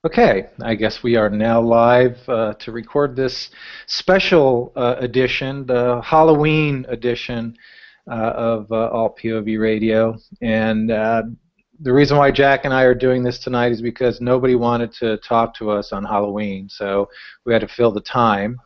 Okay, I guess we are now live to record this special edition, the Halloween edition of altPOV.radio. And the reason why Jack and I are doing this tonight is because nobody wanted to talk to us on Halloween, so we had to fill the time.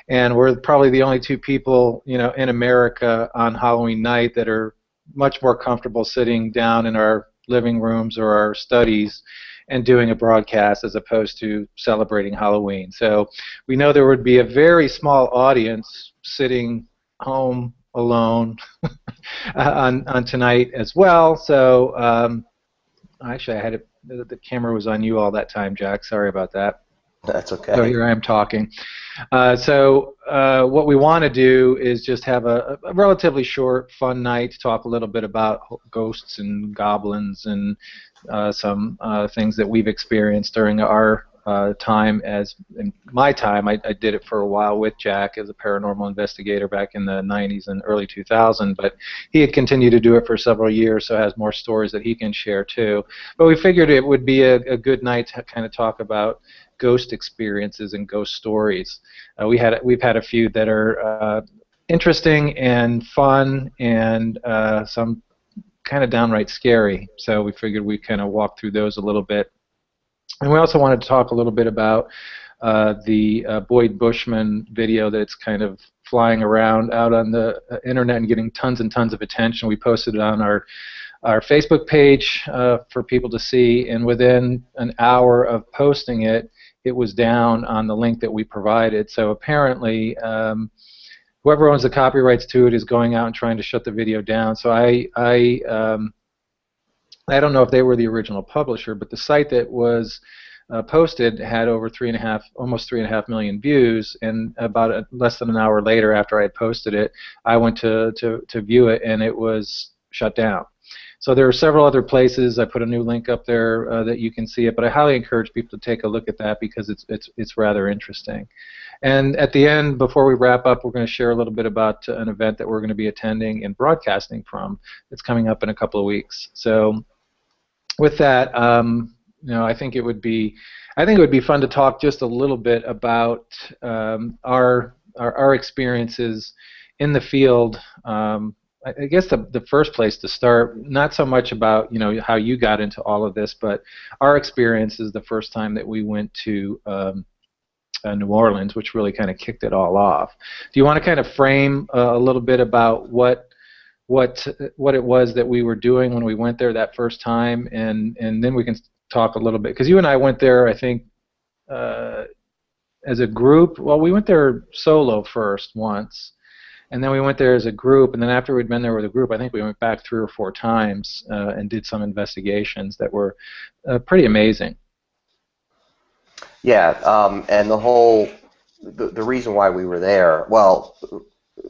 And we're probably the only two people, in America on Halloween night that are much more comfortable sitting down in our living rooms or our studies and doing a broadcast as opposed to celebrating Halloween. So we know there would be a very small audience sitting home alone on tonight as well. So actually, I had the camera was on you all that time, Jack. Sorry about that. That's okay. So here I am talking. So what we want to do is just have a relatively short, fun night to talk a little bit about ghosts and goblins and some things that we've experienced during our time. In my time, I did it for a while with Jack as a paranormal investigator back in the 90s and early 2000s, but he had continued to do it for several years, so has more stories that he can share too. But we figured it would be a good night to kind of talk about ghost experiences and ghost stories. We've had a few that are interesting and fun, and some kind of downright scary. So we figured we'd kind of walk through those a little bit. And we also wanted to talk a little bit about the Boyd Bushman video that's kind of flying around out on the internet and getting tons and tons of attention. We posted it on our Facebook page for people to see, and within an hour of posting it, it was down on the link that we provided. So apparently, whoever owns the copyrights to it is going out and trying to shut the video down. So I don't know if they were the original publisher, but the site that was posted had over almost 3.5 million views. And about less than an hour later, after I had posted it, I went to view it, and it was shut down. So there are several other places. I put a new link up there that you can see it, but I highly encourage people to take a look at that because it's rather interesting. And at the end, before we wrap up, we're going to share a little bit about an event that we're going to be attending and broadcasting from. It's coming up in a couple of weeks. So with that, I think it would be fun to talk just a little bit about our experiences in the field. I guess the first place to start, not so much about how you got into all of this, but our experience is the first time that we went to New Orleans, which really kind of kicked it all off. Do you want to kind of frame a little bit about what it was that we were doing when we went there that first time, and then we can talk a little bit, because you and I went there, I think, as a group. Well, we went there solo first once, and then we went there as a group, and then after we'd been there with a group, I think we went back 3 or 4 times and did some investigations that were pretty amazing. Yeah, and the reason why we were there, well,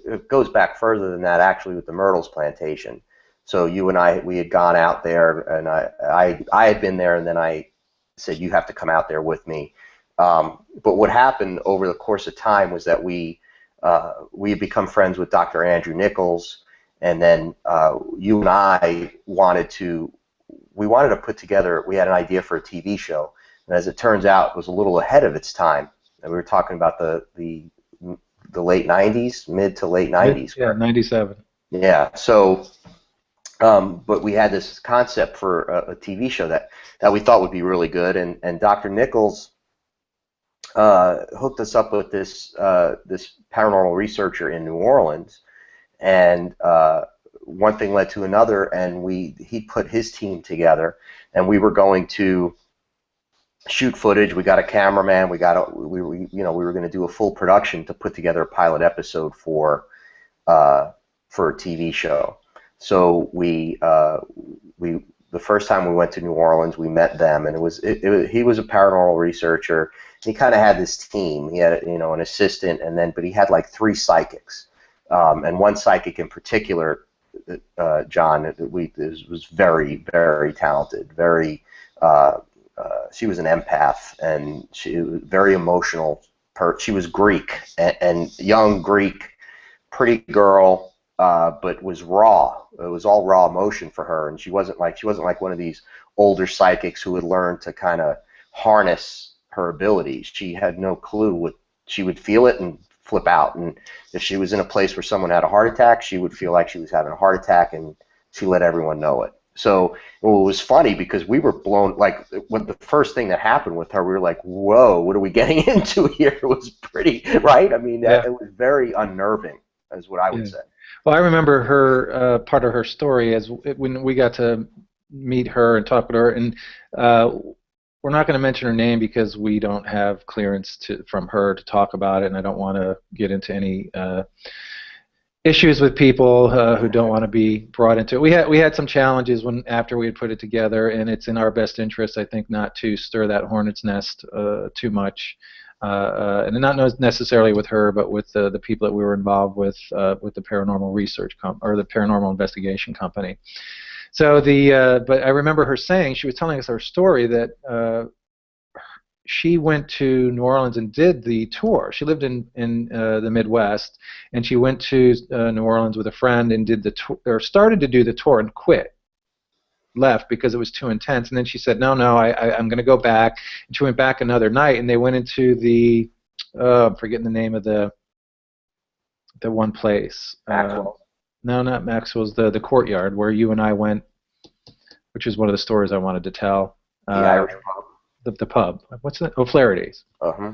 it goes back further than that, actually, with the Myrtles plantation. So you and I, we had gone out there, and I had been there, and then I said, you have to come out there with me. But what happened over the course of time was that we had become friends with Dr. Andrew Nichols, and then you and I wanted to put together, we had an idea for a TV show, and as it turns out, it was a little ahead of its time. And we were talking about the late 90s, mid to late 90s. Yeah, 97. Yeah, so, but we had this concept for a TV show that we thought would be really good, and Dr. Nichols hooked us up with this paranormal researcher in New Orleans, and one thing led to another, and he put his team together, and we were going to shoot footage. We got a cameraman. We were going to do a full production to put together a pilot episode for a TV show. So the first time we went to New Orleans, we met them, and he was a paranormal researcher. He kind of had this team. He had an assistant, but he had like 3 psychics, and one psychic in particular, John, was very, very talented. She was an empath, and she was very emotional. She was Greek, and young Greek, pretty girl, but was raw. It was all raw emotion for her, and she wasn't like one of these older psychics who had learned to kind of harness her abilities. She had no clue what she would feel it and flip out. And if she was in a place where someone had a heart attack, she would feel like she was having a heart attack, and she let everyone know it. So it was funny because we were blown, like when the first thing that happened with her, we were like, whoa, what are we getting into here? It was pretty, right? I mean, Yeah. it was very unnerving, is what I would say. Well, I remember her part of her story as when we got to meet her and talk with her, and we're not going to mention her name because we don't have clearance from her to talk about it, and I don't want to get into any issues with people who don't want to be brought into it. We had some challenges after we had put it together, and it's in our best interest, I think, not to stir that hornet's nest too much. And not necessarily with her, but with the people that we were involved with the paranormal research or the paranormal investigation company. So but I remember her saying, she was telling us her story that she went to New Orleans and did the tour. She lived in the Midwest, and she went to New Orleans with a friend and did the tour, or started to do the tour and quit. Left because it was too intense, and then she said, no, I'm going to go back. And she went back another night, and they went into the I'm forgetting the name of the one place. Maxwell. No, not Maxwell's. The Courtyard where you and I went, which is one of the stories I wanted to tell. The Irish pub. The pub. What's that? Oh, Flaherty's. Uh-huh.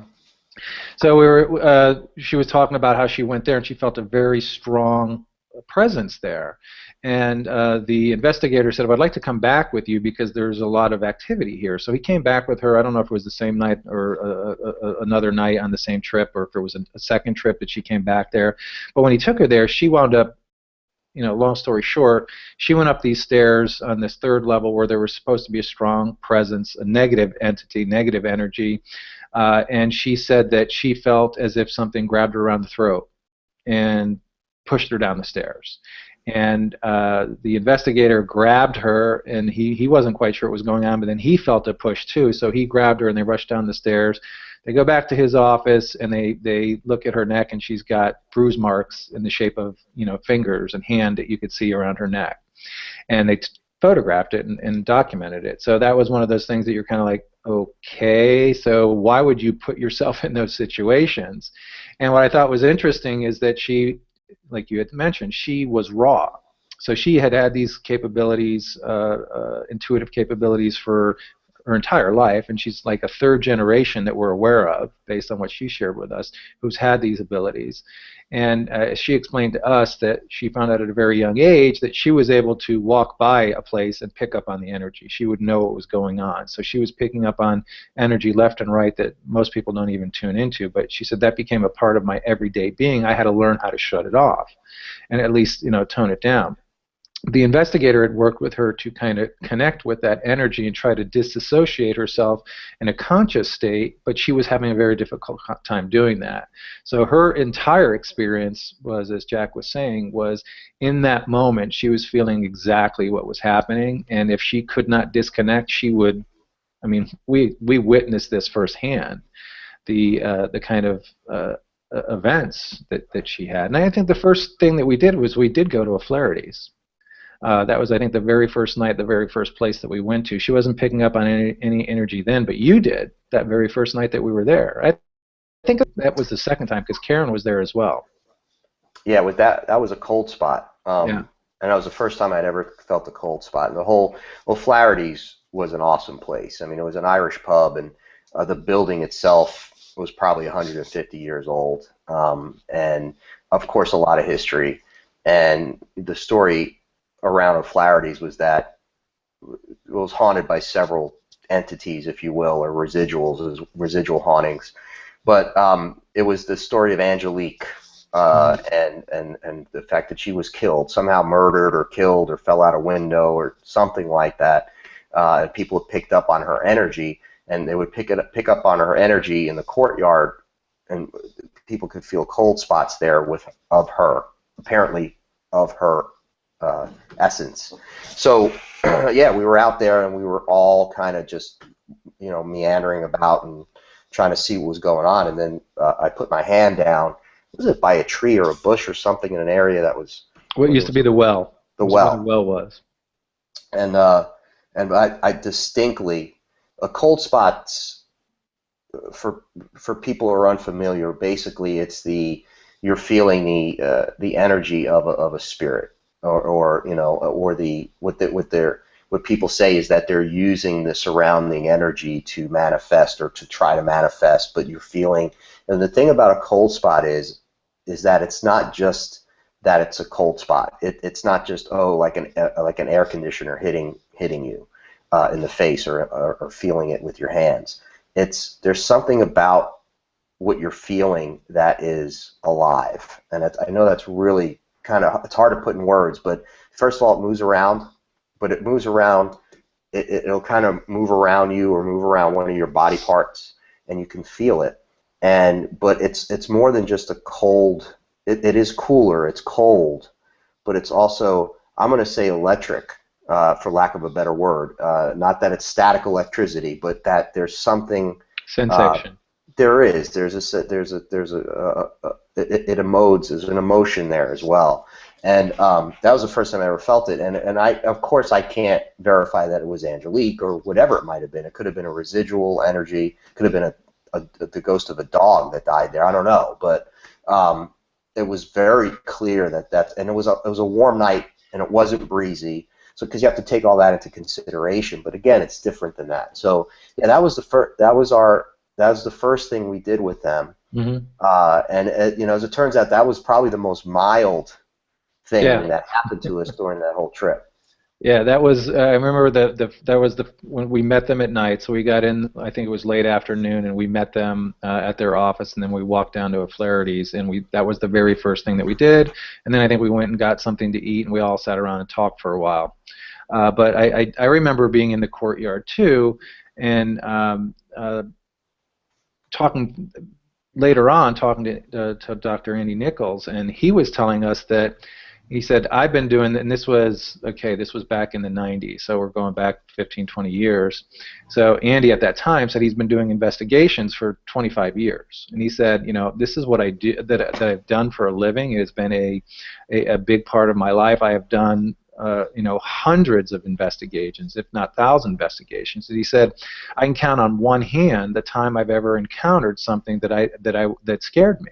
So she was talking about how she went there and she felt a very strong presence there. And the investigator said, well, I'd like to come back with you because there's a lot of activity here. So he came back with her. I don't know if it was the same night or another night on the same trip, or if it was a second trip that she came back there. But when he took her there, she wound up, long story short, she went up these stairs on this third level where there was supposed to be a strong presence, a negative entity, negative energy, and she said that she felt as if something grabbed her around the throat and pushed her down the stairs. And the investigator grabbed her, and he wasn't quite sure what was going on, but then he felt a push too, so he grabbed her and they rushed down the stairs. They go back to his office and they look at her neck, and she's got bruise marks in the shape of fingers and hand that you could see around her neck. And they photographed it and documented it. So that was one of those things that you're kind of like, okay, so why would you put yourself in those situations? And what I thought was interesting is that she, like you had mentioned, she was raw. So she had these capabilities, intuitive capabilities for her entire life, and she's like a third generation that we're aware of, based on what she shared with us, who's had these abilities. And she explained to us that she found out at a very young age that she was able to walk by a place and pick up on the energy. She would know what was going on. So she was picking up on energy left and right that most people don't even tune into. But she said that became a part of my everyday being. I had to learn how to shut it off and at least tone it down. The investigator had worked with her to kind of connect with that energy and try to disassociate herself in a conscious state, but she was having a very difficult time doing that. So her entire experience was, as Jack was saying, was in that moment she was feeling exactly what was happening, and if she could not disconnect, she would, I mean, we witnessed this firsthand, the kind of events that she had. And I think the first thing that we did was we did go to a Flaherty's. That was, I think, the very first night, the very first place that we went to. She wasn't picking up on any energy then, but you did that very first night that we were there. I think that was the second time because Karen was there as well. Yeah, with that was a cold spot. Yeah. And that was the first time I'd ever felt a cold spot. And well, Flaherty's was an awesome place. I mean, it was an Irish pub, and the building itself was probably 150 years old. And, of course, a lot of history. And the story around Flaherty's was that it was haunted by several entities, if you will, or residual hauntings. But it was the story of Angelique and the fact that she was killed, somehow murdered or killed or fell out a window or something like that. And people had picked up on her energy, and they would pick up on her energy in the courtyard, and people could feel cold spots there of her, apparently of her essence. So yeah, we were out there and we were all kind of just meandering about and trying to see what was going on, and then I put my hand down. Was it by a tree or a bush or something in an area that was what used to be the well. The well. Where the well was. And I distinctly a cold spot's for people who are unfamiliar. Basically, it's you're feeling the energy of a spirit, or you know, or what people say is that they're using the surrounding energy to manifest or to try to manifest, but you're feeling. And the thing about a cold spot is that it's not just that it's a cold spot. It's not just like an air conditioner hitting you in the face, or feeling it with your hands. There's something about what you're feeling that is alive, and I know that's really it's hard to put in words. But first of all, it moves around, but it moves around. It'll kind of move around you or move around one of your body parts, and you can feel it. But it's more than just a cold. It is cooler. It's cold, but it's also, I'm going to say, electric, for lack of a better word. Not that it's static electricity, but that there's something. Sensation. It emotes. There's an emotion there as well, and that was the first time I ever felt it. And I, of course, I can't verify that it was Angelique or whatever it might have been. It could have been a residual energy. Could have been the ghost of a dog that died there. I don't know, but it was very clear and it was a warm night, and it wasn't breezy. So, because you have to take all that into consideration, but again, it's different than that. So, yeah, that was the first thing we did with them. Mm-hmm. And you know, as it turns out, that was probably the most mild thing Yeah. that happened to us during that whole trip. Yeah, that was. I remember that was when we met them at night. So we got in. I think it was late afternoon, and we met them at their office, and then we walked down to a Flaherty's, and that was the very first thing that we did. And then I think we went and got something to eat, and we all sat around and talked for a while. But I remember being in the courtyard too, and talking later on, talking to Dr. Andy Nichols, and he was telling us that. He said, I've been doing, and this was back in the 90s, so we're going back 15, 20 years. So Andy at that time said he's been doing investigations for 25 years. And he said, you know, this is what I do, that I've done for a living. It has been a big part of my life. I have done, you know, hundreds of investigations, if not 1,000 investigations. And he said, I can count on one hand the time I've ever encountered something that scared me.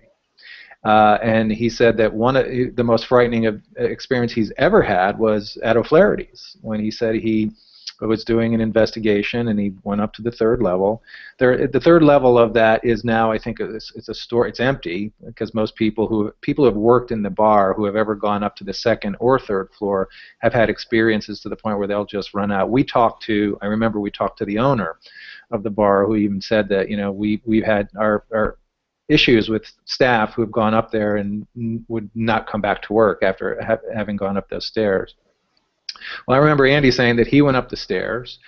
And he said that one of the most frightening experience he's ever had was at O'Flaherty's, when he said he was doing an investigation and he went up to the third level. The third level of that is now, I think, it's a store. It's empty because most people who have worked in the bar who have ever gone up to the second or third floor have had experiences to the point where they'll just run out. I remember we talked to the owner of the bar, who even said that, you know, we've had our issues with staff who have gone up there and would not come back to work after having gone up those stairs. Well, I remember Andy saying that he went up the stairs,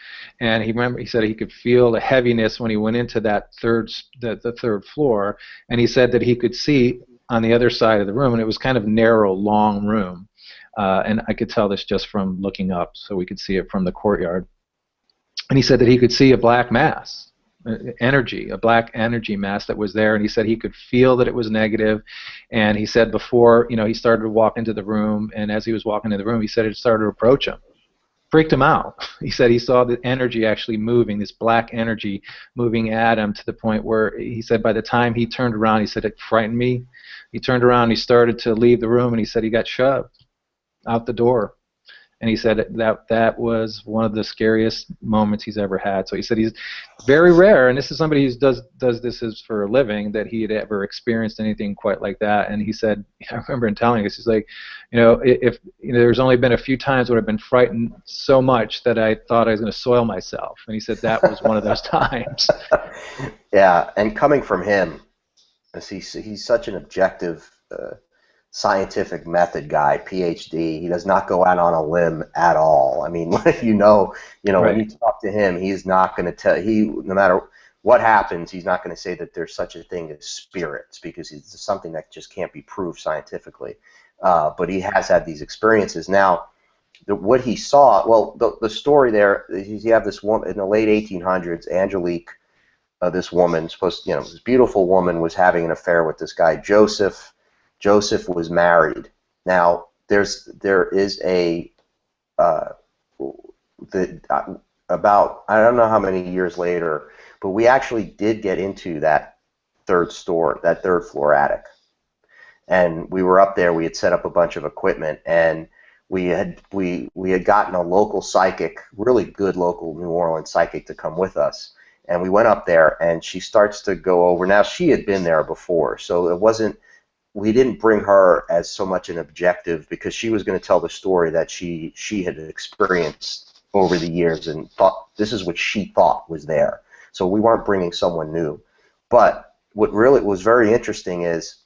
and he said he could feel the heaviness when he went into that the third floor, and he said that he could see on the other side of the room, and it was kind of narrow, long room, and I could tell this just from looking up, so we could see it from the courtyard. And he said that he could see a black mass. A black energy mass that was there, and he said he could feel that it was negative. And he said before, you know, he started to walk into the room, and as he was walking into the room, he said it started to approach him, freaked him out. He said he saw the energy actually moving, this black energy moving at him, to the point where he said by the time he turned around, he said it frightened me. He turned around, he started to leave the room, and he said he got shoved out the door. And he said that was one of the scariest moments he's ever had. So he said he's very rare, and this is somebody who does this for a living, that he had ever experienced anything quite like that. And he said, I remember him telling us, he's like, you know, if you know, there's only been a few times where I've been frightened so much that I thought I was going to soil myself. And he said that was one of those times. Yeah, and coming from him, as he's such an objective, scientific method guy, PhD. He does not go out on a limb at all. I mean, you know, right. When you talk to him, he's not going to tell. No matter what happens, he's not going to say that there's such a thing as spirits, because it's something that just can't be proved scientifically. But he has had these experiences. Now, what he saw, well, the story there is you have this woman in the late 1800s, Angelique. This woman, this beautiful woman, was having an affair with this guy Joseph. Joseph was married. Now, there is a about, I don't know how many years later, but we actually did get into that third floor attic. And we were up there, we had set up a bunch of equipment, and we had gotten a local psychic, really good local New Orleans psychic, to come with us. And we went up there, and she starts to go over. Now, she had been there before, so it wasn't, we didn't bring her as so much an objective, because she was going to tell the story that she had experienced over the years and thought this is what she thought was there. So we weren't bringing someone new. But what really was very interesting is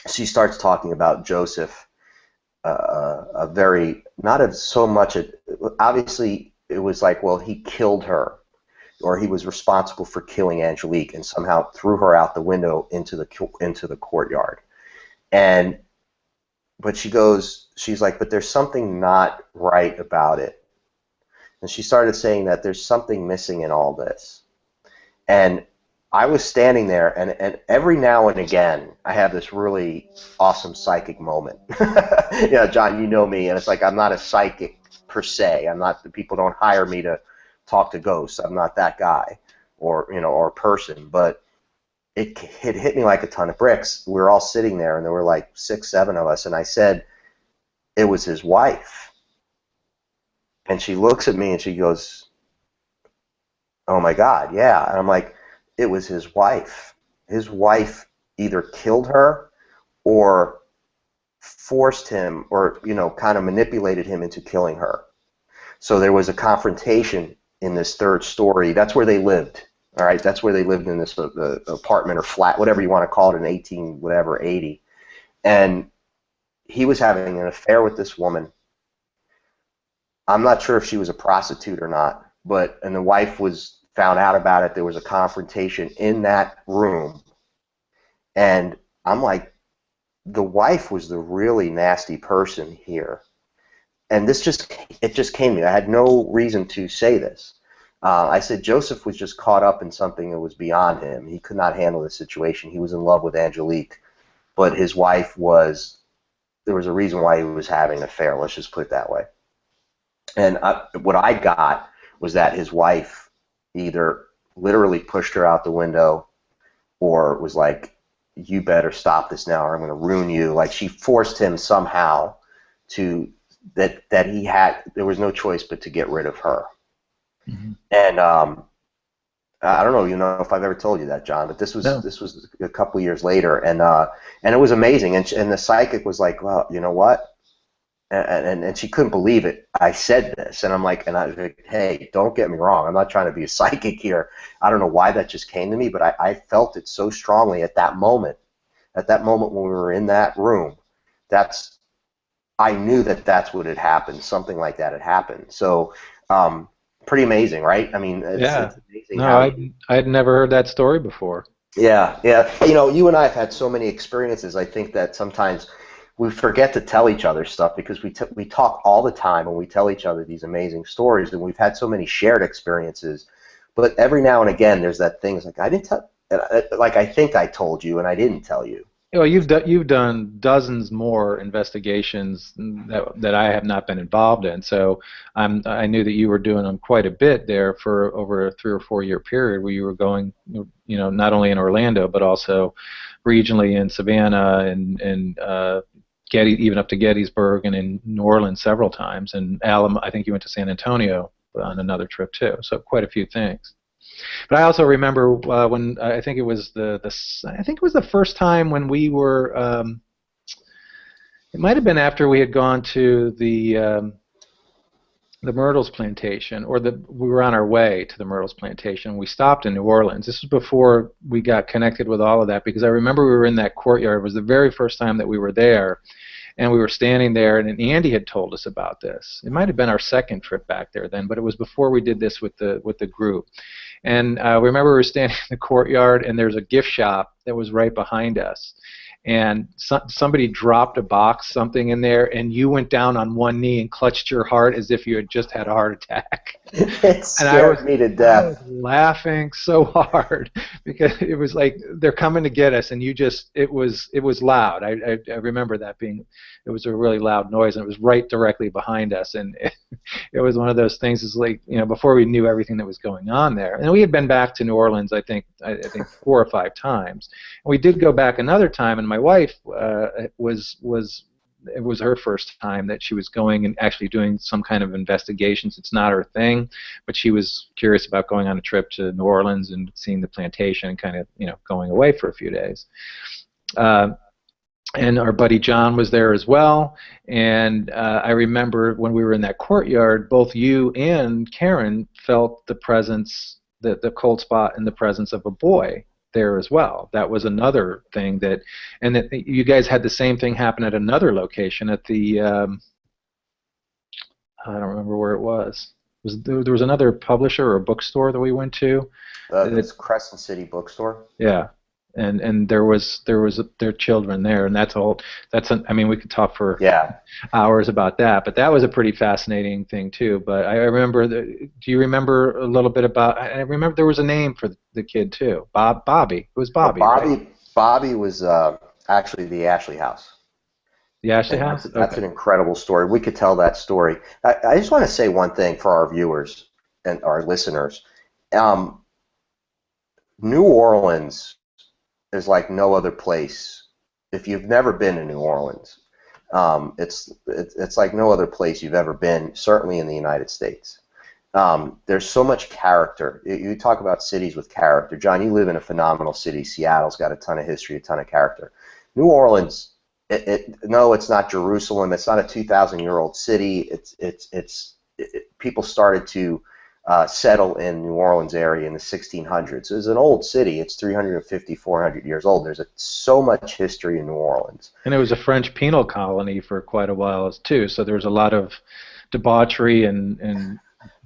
she starts talking about Joseph, a very, not as so much, obviously it was like, well, he killed her, or he was responsible for killing Angelique and somehow threw her out the window into the courtyard. And but she's like, but there's something not right about it. And she started saying that there's something missing in all this. And I was standing there, and every now and again, I have this really awesome psychic moment. Yeah, John, you know me, and it's like I'm not a psychic per se. I'm not. The people don't hire me to talk to ghosts. I'm not that guy, or person. But it hit me like a ton of bricks. We were all sitting there, and there were like 6, 7 of us, and I said, it was his wife. And she looks at me and she goes, oh my God, yeah. And I'm like, it was his wife. His wife either killed her or forced him, or kind of manipulated him into killing her. So there was a confrontation in this third story. That's where they lived. All right, that's where they lived, in this apartment or flat, whatever you want to call it, in 80. And he was having an affair with this woman. I'm not sure if she was a prostitute or not, and the wife was found out about it. There was a confrontation in that room, and I'm like, the wife was the really nasty person here. And it just came to me. I had no reason to say this. I said Joseph was just caught up in something that was beyond him. He could not handle the situation. He was in love with Angelique, but his wife there was a reason why he was having an affair. Let's just put it that way. And what I got was that his wife either literally pushed her out the window, or was like, you better stop this now or I'm going to ruin you. Like, she forced him somehow there was no choice but to get rid of her. Mm-hmm. And I don't know, if I've ever told you that, John, but this was a couple years later, and it was amazing. And the psychic was like, well, you know what? And she couldn't believe it. I said this, and I was like, hey, don't get me wrong. I'm not trying to be a psychic here. I don't know why that just came to me, but I felt it so strongly at that moment. At that moment when we were in that room, I knew that that's what had happened. Something like that had happened. So, pretty amazing, right? I mean, it's amazing. No, I had never heard that story before. Yeah. You and I have had so many experiences. I think that sometimes we forget to tell each other stuff, because we talk all the time and we tell each other these amazing stories, and we've had so many shared experiences. But every now and again, there's that thing. It's like, I didn't tell. Like, I think I told you, and I didn't tell you. Well, you've done dozens more investigations that I have not been involved in. So I knew that you were doing them quite a bit there for over a 3 or 4 year period, where you were going, not only in Orlando but also regionally in Savannah and even up to Gettysburg, and in New Orleans several times, and I think you went to San Antonio on another trip too. So quite a few things. But I also remember when I think it was the first time when we were. It might have been after we had gone to the Myrtles plantation, or we were on our way to the Myrtles plantation. We stopped in New Orleans. This was before we got connected with all of that, because I remember we were in that courtyard. It was the very first time that we were there, and we were standing there, and Andy had told us about this. It might have been our second trip back there then, but it was before we did this with the group. And we remember we were standing in the courtyard, and there's a gift shop that was right behind us. and somebody dropped a box, something in there, and you went down on one knee and clutched your heart as if you had just had a heart attack. It And scared me to I was death. laughing so hard because it was like they're coming to get us, and it was loud. I remember that being, it was a really loud noise, and it was right directly behind us, and it was one of those things. Is like, before we knew everything that was going on there, and we had been back to New Orleans, I think 4 or 5 times. And we did go back another time, and my wife it was her first time that she was going and actually doing some kind of investigations. It's not her thing, but she was curious about going on a trip to New Orleans and seeing the plantation and kind of, going away for a few days. And our buddy John was there as well. And I remember when we were in that courtyard, both you and Karen felt the presence, the cold spot and the presence of a boy there as well. That was another thing and that you guys had the same thing happen at another location at the, I don't remember where it was. There was another publisher or bookstore that we went to. It's Crescent City Bookstore. Yeah. And there was their children there, and I mean, we could talk for hours about that, but that was a pretty fascinating thing too. But I remember, do you remember a little bit about? I remember there was a name for the kid too, Bobby. It was Bobby. Right? Bobby was actually the Ashley House. The Ashley House. That's an incredible story. We could tell that story. I just want to say one thing for our viewers and our listeners. New Orleans is like no other place. If you've never been to New Orleans, it's like no other place you've ever been, certainly in the United States. There's so much character. You talk about cities with character. John, you live in a phenomenal city. Seattle's got a ton of history, a ton of character. New Orleans, no, it's not Jerusalem. It's not a 2,000-year-old city. People started to settle in New Orleans area in the 1600s. It's an old city. It's 350, 400 years old. There's so much history in New Orleans. And it was a French penal colony for quite a while too, so there's a lot of debauchery and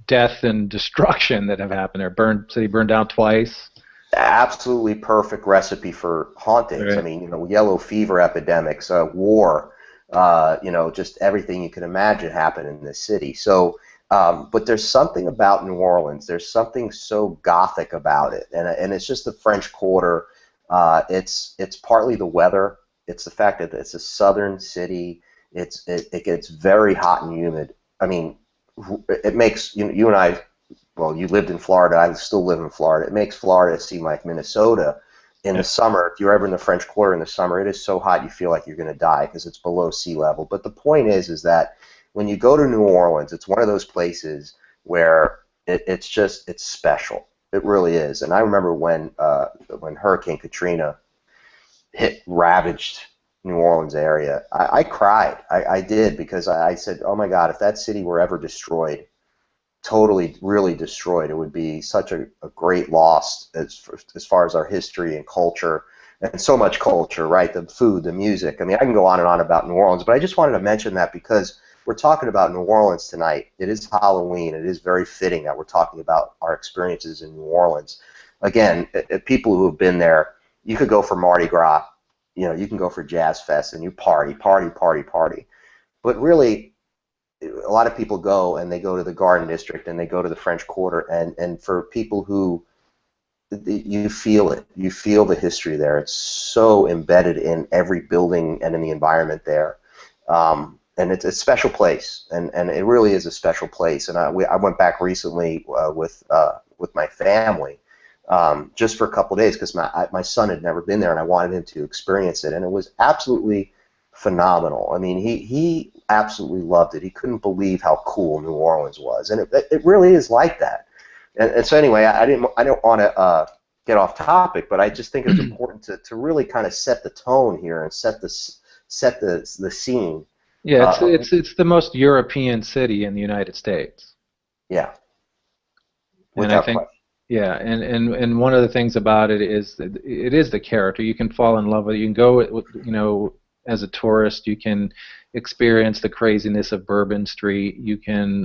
death and destruction that have happened there. City burned down twice. Absolutely perfect recipe for hauntings. Right. I mean, yellow fever epidemics, war, just everything you can imagine happened in this city. So but there's something about New Orleans. There's something so gothic about it, and it's just the French Quarter. It's partly the weather. It's the fact that it's a southern city. It gets very hot and humid. I mean, it makes you and I. Well, you lived in Florida. I still live in Florida. It makes Florida seem like Minnesota in the summer. If you're ever in the French Quarter in the summer, it is so hot you feel like you're going to die because it's below sea level. But the point is that when you go to New Orleans, it's one of those places where it's special. It really is. And I remember when Hurricane Katrina ravaged New Orleans area, I cried. I did, because I said, oh my God, if that city were ever destroyed, totally, really destroyed, it would be such a great loss as far as our history and culture, and so much culture, right? The food, the music. I mean, I can go on and on about New Orleans, but I just wanted to mention that because we're talking about New Orleans tonight. It is Halloween. It is very fitting that we're talking about our experiences in New Orleans. Again, people who have been there, you could go for Mardi Gras, you can go for Jazz Fest, and you party. But really, a lot of people go, and they go to the Garden District, and they go to the French Quarter, and for people who, you feel it. You feel the history there. It's so embedded in every building and in the environment there. And it's a special place, and it really is a special place. And I went back recently with my family just for a couple of days because my son had never been there, and I wanted him to experience it, and it was absolutely phenomenal. I mean, he absolutely loved it. He couldn't believe how cool New Orleans was, and it really is like that. And so anyway, I don't want to get off topic, but I just think it's important to really kind of set the tone here and set the scene. Yeah, it's the most European city in the United States. Yeah. And I think, yeah, and one of the things about it is that it is the character. You can fall in love with it. You can go, as a tourist. You can experience the craziness of Bourbon Street. You can,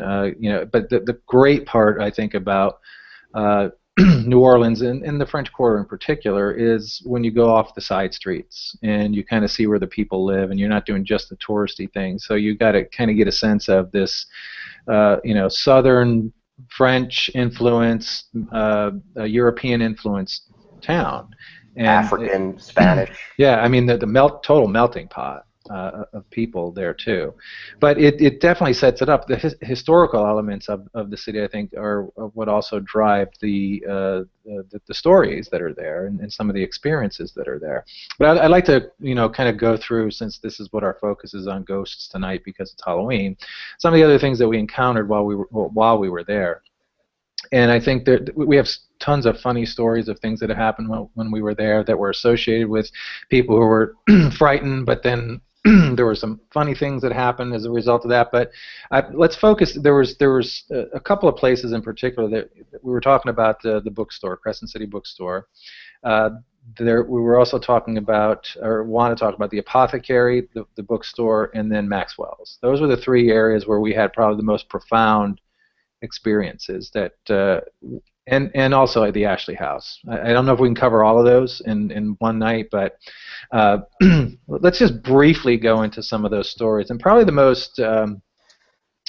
but the great part I think about New Orleans and the French Quarter in particular is when you go off the side streets and you kind of see where the people live, and you're not doing just the touristy thing. So you got to kind of get a sense of this, Southern French influence, European influenced town, and African, Spanish. yeah, I mean the total melting pot of people there too, but it definitely sets it up. The historical elements of the city, I think, are what also drive the stories that are there and some of the experiences that are there. But I'd like to kind of go through, since this is what our focus is on, ghosts tonight because it's Halloween, some of the other things that we encountered while we were there. And I think that we have tons of funny stories of things that have happened when we were there that were associated with people who were frightened, but then there were some funny things that happened as a result of that. But let's focus. There was a couple of places in particular that we were talking about, the bookstore, Crescent City Bookstore. We were also talking about, or want to talk about, the Apothecary, the bookstore, and then Maxwell's. Those were the three areas where we had probably the most profound experiences and also at the Ashley House. I don't know if we can cover all of those in one night, but let's just briefly go into some of those stories. And probably the most, I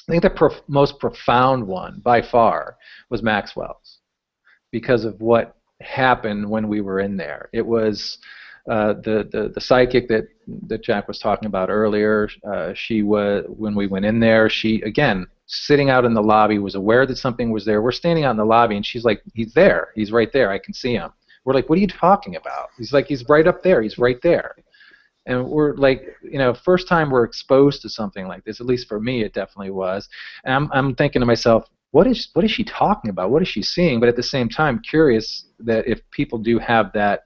think the most profound one by far was Maxwell's, because of what happened when we were in there. It was the psychic that Jack was talking about earlier. She was, when we went in there, she, again, sitting out in the lobby, was aware that something was there. We're standing out in the lobby, and she's like, he's there. He's right there. I can see him. We're like, what are you talking about? He's like, he's right up there. He's right there. And we're like, first time we're exposed to something like this, at least for me, it definitely was. And I'm thinking to myself, what is she talking about? What is she seeing? But at the same time, curious that if people do have that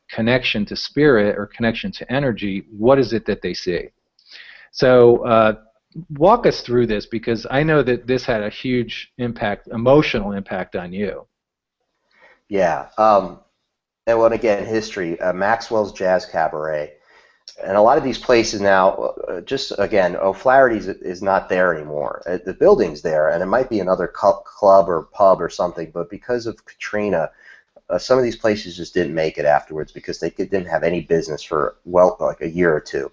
connection to spirit or connection to energy, what is it that they see? So walk us through this, because I know that this had a huge impact, emotional impact on you. Yeah. And well, again, history, Maxwell's Jazz Cabaret. And a lot of these places now, just again, O'Flaherty's is not there anymore. The building's there, and it might be another club or pub or something, but because of Katrina, some of these places just didn't make it afterwards because they didn't have any business for, well, like a year or two.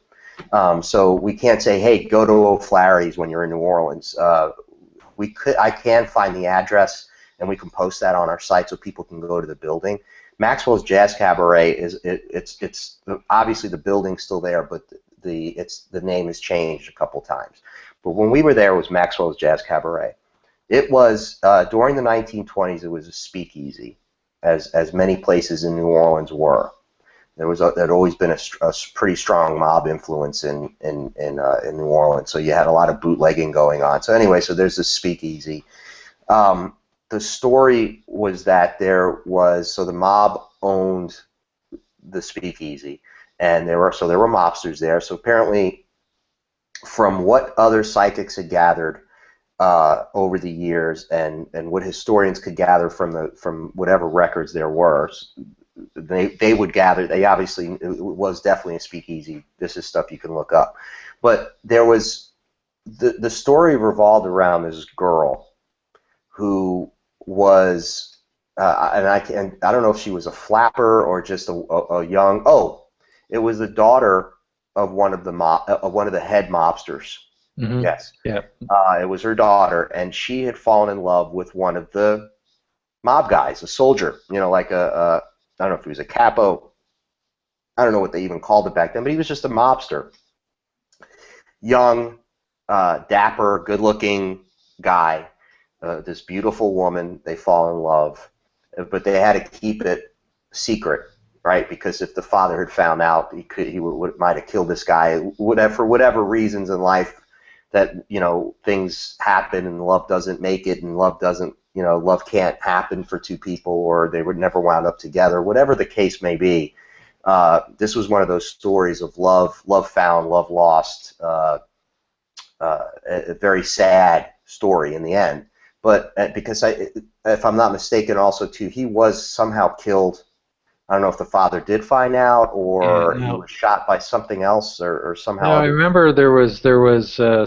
So we can't say, hey, go to O'Flaherty's when you're in New Orleans. I can find the address, and we can post that on our site so people can go to the building. Maxwell's Jazz Cabaret it's obviously the building's still there, but the name has changed a couple times. But when we were there, it was Maxwell's Jazz Cabaret. It was during the 1920s. It was a speakeasy, as many places in New Orleans were. There'd always been a pretty strong mob influence in New Orleans, so you had a lot of bootlegging going on. So anyway, so there's this speakeasy. The story was that so the mob owned the speakeasy, and there were mobsters there. So apparently, from what other psychics had gathered over the years, and what historians could gather from whatever records there were, they would gather. They obviously, it was definitely a speakeasy. This is stuff you can look up. But there was the story revolved around this girl who was, and I don't know if she was a flapper or just a young. Oh, it was the daughter of one of the head mobsters. Mm-hmm. Yes. Yeah. It was her daughter, and she had fallen in love with one of the mob guys, a soldier. Like I don't know if he was a capo. I don't know what they even called it back then, but he was just a mobster. Young, dapper, good-looking guy. This beautiful woman, they fall in love, but they had to keep it secret, right? Because if the father had found out, he might have killed this guy. For whatever reasons in life, that things happen and love doesn't make it, and love can't happen for two people, or they would never wound up together. Whatever the case may be, this was one of those stories of love found, love lost. A very sad story in the end. But because if I'm not mistaken, also too, he was somehow killed. I don't know if the father did find out, Yeah, or he no. was shot by something else, or somehow No, I other. remember there was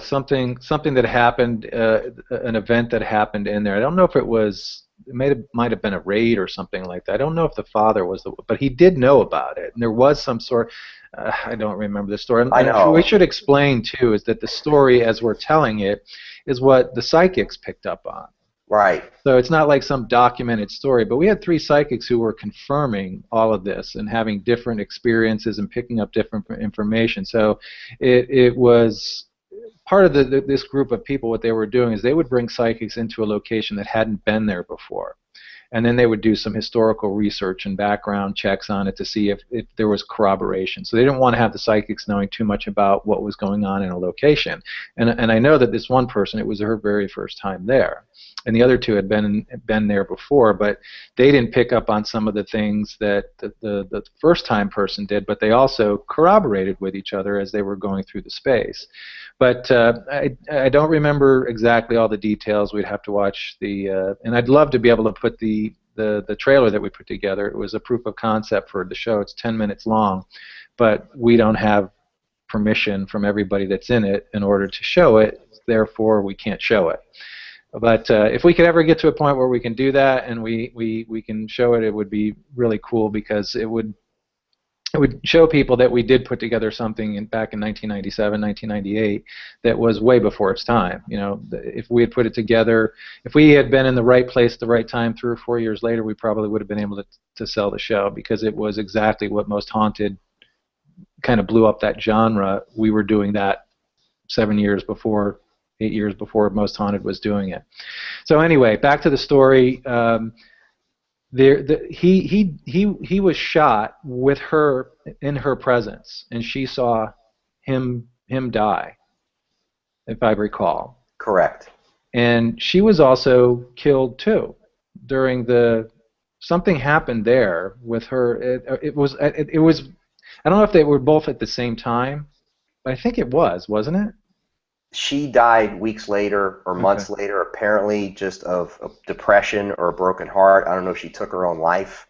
something that happened, an event that happened in there. I don't know if it was, it might have been a raid or something like that. I don't know if the father was the, but he did know about it, and there was some sort. I don't remember the story. I And we know. should explain too is that the story, as we're telling it, is what the psychics picked up on. Right. So it's not like some documented story, but we had three psychics who were confirming all of this and having different experiences and picking up different information. So it was part of this group of people. What they were doing is they would bring psychics into a location that hadn't been there before. And then they would do some historical research and background checks on it to see if there was corroboration. So they didn't want to have the psychics knowing too much about what was going on in a location. And I know that this one person, it was her very first time there. And the other two had been there before, but they didn't pick up on some of the things that the first time person did, but they also corroborated with each other as they were going through the space. But I don't remember exactly all the details. We'd have to watch and I'd love to be able to put the trailer that we put together. It was a proof of concept for the show. It's 10 minutes long, but we don't have permission from everybody that's in it in order to show it. Therefore, we can't show it. But if we could ever get to a point where we can do that and we can show it, it would be really cool because it would show people that we did put together something back in 1997, 1998 that was way before its time. You know, if we had put it together, if we had been in the right place at the right time 3 or 4 years later, we probably would have been able to sell the show because it was exactly what Most Haunted kind of blew up that genre. We were doing that 7 years before, 8 years before Most Haunted was doing it. So anyway, back to the story. He was shot with her in her presence, and she saw him die, if I recall. Correct. And she was also killed too during something happened there with her. It was I don't know if they were both at the same time, but I think it wasn't it? She died weeks later or Okay. months later, apparently just of depression or a broken heart. I don't know if she took her own life.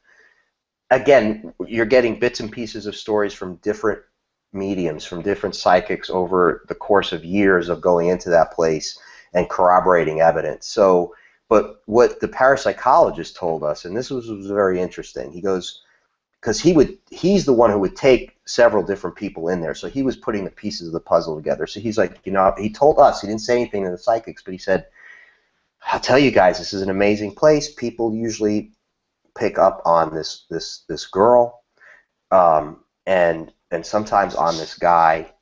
Again, you're getting bits and pieces of stories from different mediums, from different psychics over the course of years of going into that place and corroborating evidence. So, but what the parapsychologist told us, and this was very interesting, he goes, because he's the one who would take several different people in there, so he was putting the pieces of the puzzle together. So he's like, you know, he told us, he didn't say anything to the psychics, but he said, I'll tell you guys, this is an amazing place. People usually pick up on this girl, and sometimes on this guy,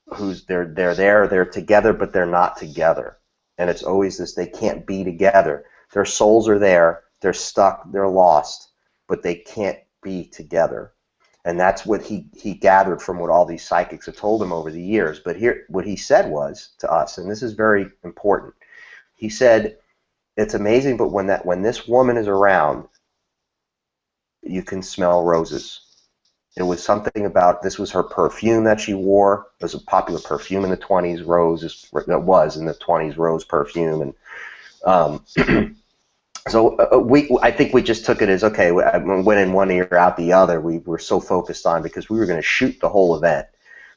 who's they're together, but they're not together, and it's always this, they can't be together. Their souls are there, they're stuck, they're lost, but they can't be together. And that's what he gathered from what all these psychics have told him over the years. But here, what he said was to us, and this is very important. He said, "It's amazing, but when this woman is around, you can smell roses." It was something about, this was her perfume that she wore. It was a popular perfume in the 20s, that was in the 20s, rose perfume, and so I think we just took it as, okay, went in one ear, out the other. We were so focused on, because we were going to shoot the whole event.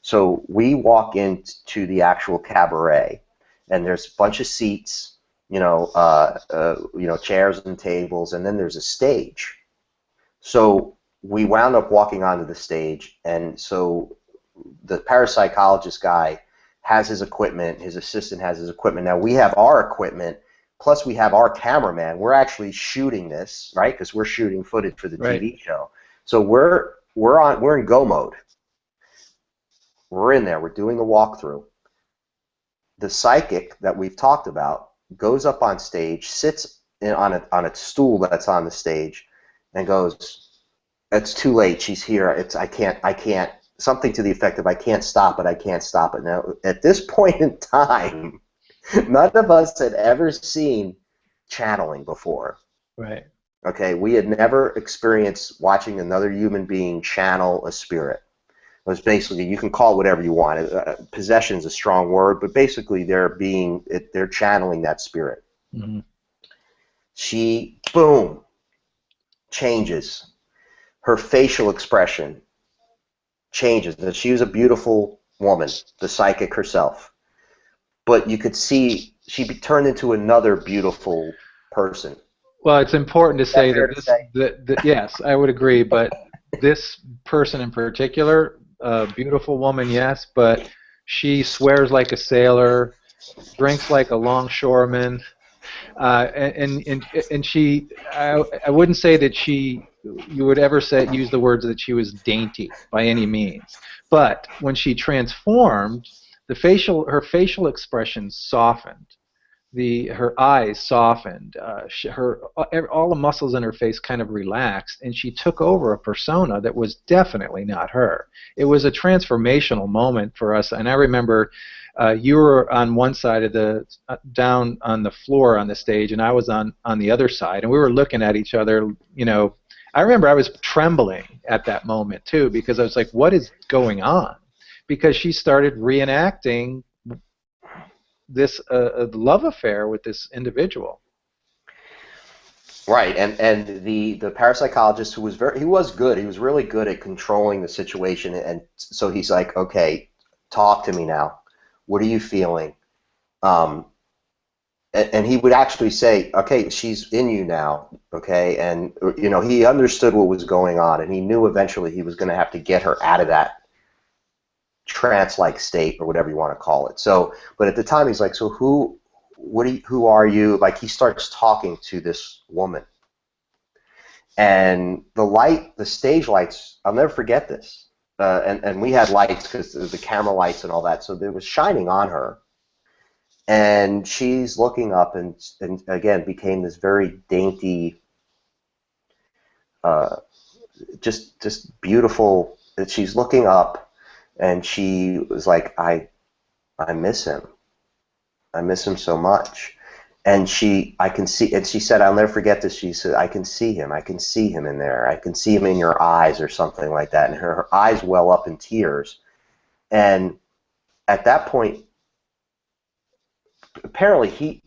So we walk into the actual cabaret, and there's a bunch of seats, chairs and tables, and then there's a stage. So we wound up walking onto the stage, and so the parapsychologist guy has his equipment, his assistant has his equipment. Now we have our equipment, plus we have our cameraman. We're actually shooting this, right? Because we're shooting footage for the Right. TV show. So we're in go mode. We're in there. We're doing the walkthrough. The psychic that we've talked about goes up on stage, sits on a stool that's on the stage, and goes, "It's too late. She's here. I can't." Something to the effect of, "I can't stop it. I can't stop it." Now, at this point in time, none of us had ever seen channeling before. Right. Okay, we had never experienced watching another human being channel a spirit. It was basically, you can call it whatever you want. Possession is a strong word, but basically they're channeling that spirit. Mm-hmm. She, boom, changes. her facial expression changes. That she was a beautiful woman, the psychic herself, but you could see she turned into another beautiful person. Well, it's important to Is that say fair that to say? yes, I would agree, but this person in particular, a beautiful woman, yes, but she swears like a sailor, drinks like a longshoreman, and she, I wouldn't say that you would ever use the words that she was dainty by any means, but when she transformed, her facial expression softened. Her eyes softened, all the muscles in her face kind of relaxed, and she took over a persona that was definitely not her. It was a transformational moment for us, and I remember you were on one side of down on the floor on the stage, and I was on the other side, and we were looking at each other. I remember I was trembling at that moment too, because I was like, "What is going on?" Because she started reenacting this love affair with this individual. Right, and the parapsychologist, he was good. He was really good at controlling the situation, and so he's like, okay, talk to me now. What are you feeling? And he would actually say, okay, she's in you now, okay, and he understood what was going on, and he knew eventually he was going to have to get her out of that trance-like state, or whatever you want to call it. So, but at the time he's like, so who are you? Like, he starts talking to this woman, and the stage lights, I'll never forget this. And we had lights because the camera lights and all that, so it was shining on her, and she's looking up, and again became this very dainty, just beautiful. She's looking up. And she was like, I miss him. I miss him so much. And I can see, and she said, I'll never forget this. She said, I can see him. I can see him in there. I can see him in your eyes, or something like that. And her eyes well up in tears. And at that point, apparently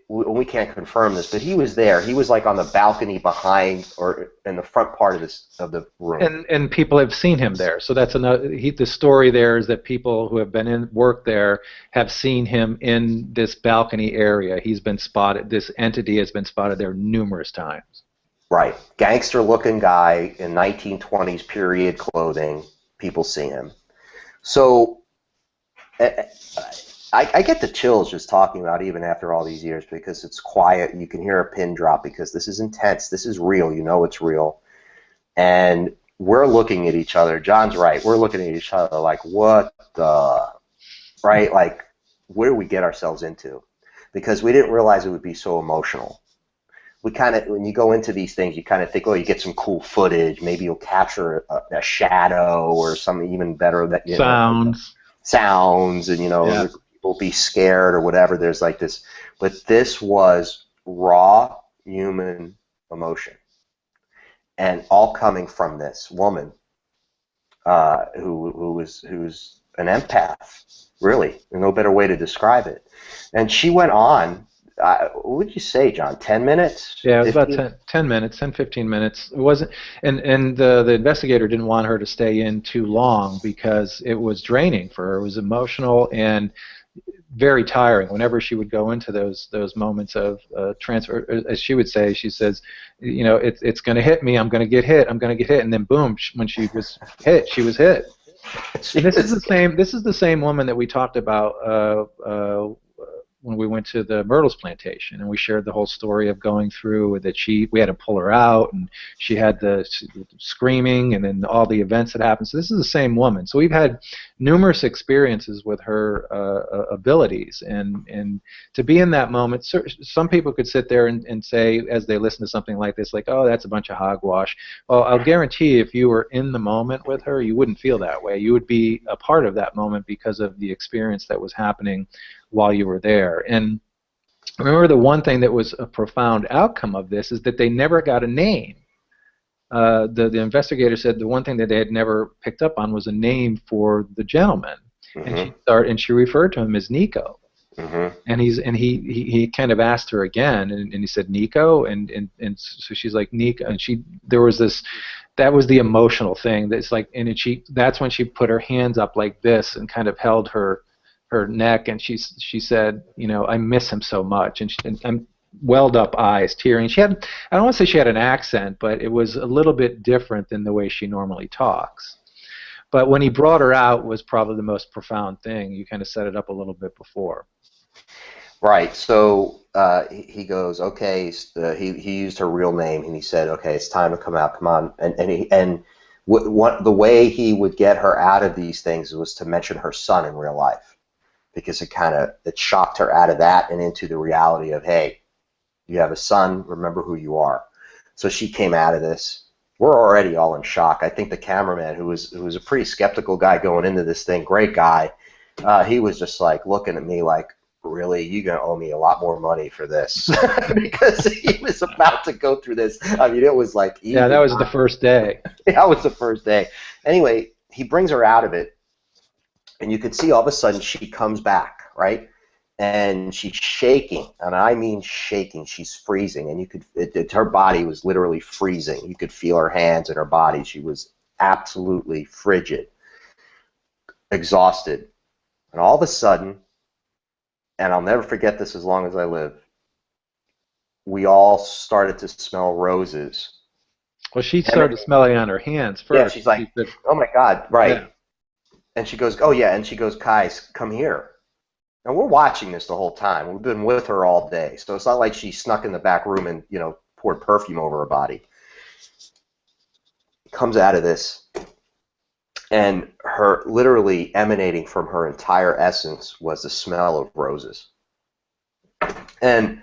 we can't confirm this, but he was there. He was like on the balcony behind, or in the front part of the room. And people have seen him there. So that's another. The story there is that people who have been in work there have seen him in this balcony area. He's been spotted. This entity has been spotted there numerous times. Right, gangster-looking guy in 1920s period clothing. People see him. So I get the chills just talking about it, even after all these years, because it's quiet. You can hear a pin drop, because this is intense. This is real. You know it's real. And we're looking at each other. John's right. We're looking at each other like, what the? Right? Like, where do we get ourselves into? Because we didn't realize it would be so emotional. We kind of, when you go into these things, you kind of think, oh, you get some cool footage. Maybe you'll capture a shadow, or something even better. That sounds, and Yeah. People be scared or whatever. There's like this, but this was raw human emotion, and all coming from this woman who's an empath, really. No better way to describe it. And she went on. What would you say, John? 10 minutes? Yeah, it was 15? About 10 minutes, 10, 15 minutes. It wasn't, and the investigator didn't want her to stay in too long, because it was draining for her. It was emotional and very tiring. Whenever she would go into those moments of transfer, as she would say, she says, it's going to hit me. I'm going to get hit. I'm going to get hit. And then boom, when she was hit, she was hit. And this is the same. This is the same woman that we talked about when we went to the Myrtles plantation, and we shared the whole story of going through that. We had to pull her out, and she had the screaming, and then all the events that happened. So this is the same woman. So we've had numerous experiences with her abilities, and to be in that moment. Some people could sit there and say, as they listen to something like this, like, oh, that's a bunch of hogwash. Well, I'll guarantee if you were in the moment with her, you wouldn't feel that way. You would be a part of that moment because of the experience that was happening while you were there. And remember, the one thing that was a profound outcome of this is that they never got a name. The investigator said the one thing that they had never picked up on was a name for the gentleman. Mm-hmm. And she referred to him as Nico. Mm-hmm. And he kind of asked her again, and he said Nico, and so she's like Nico, and there was this that was the emotional thing. That's like, and that's when she put her hands up like this and kind of held her neck, and she said, you know, I miss him so much, and welled up eyes, tearing. She had, I don't want to say she had an accent, but it was a little bit different than the way she normally talks. But when he brought her out was probably the most profound thing. You kind of set it up a little bit before. Right. So he goes, okay. He used her real name, and he said, okay, it's time to come out. Come on. And the way he would get her out of these things was to mention her son in real life, because it shocked her out of that and into the reality of, hey, you have a son. Remember who you are. So she came out of this. We're already all in shock. I think the cameraman, who was a pretty skeptical guy going into this thing, great guy, he was just like looking at me like, really, you're going to owe me a lot more money for this. Because he was about to go through this. I mean, it was like... Yeah, that was the first day. That was the first day. Anyway, he brings her out of it, and you could see all of a sudden she comes back, right? And she's shaking, and I mean shaking. She's freezing, and you could... her body was literally freezing. You could feel her hands and her body. She was absolutely frigid, exhausted. And all of a sudden... and I'll never forget this as long as I live, we all started to smell roses. Well, she started smelling on her hands first. Yeah, she's like, oh my God, right. Yeah. And she goes, oh yeah, and she goes, Kai, come here. And we're watching this the whole time. We've been with her all day. So it's not like she snuck in the back room and, you know, poured perfume over her body. Comes out of this, and her literally emanating from her entire essence was the smell of roses. And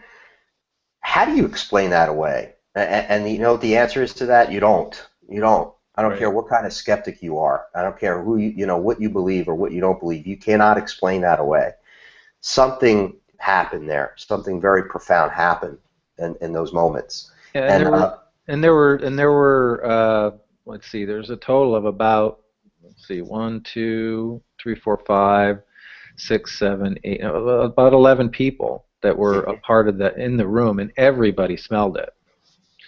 how do you explain that away? And you know what the answer is to that? You don't. You don't. I don't care what kind of skeptic you are. I don't care who you know, what you believe or what you don't believe. You cannot explain that away. Something happened there. Something very profound happened in those moments. And there were let's see, there's a total of about, let's see, 1, 2, 3, 4, 5, 6, 7, 8, about 11 people that were a part of that in the room, and everybody smelled it.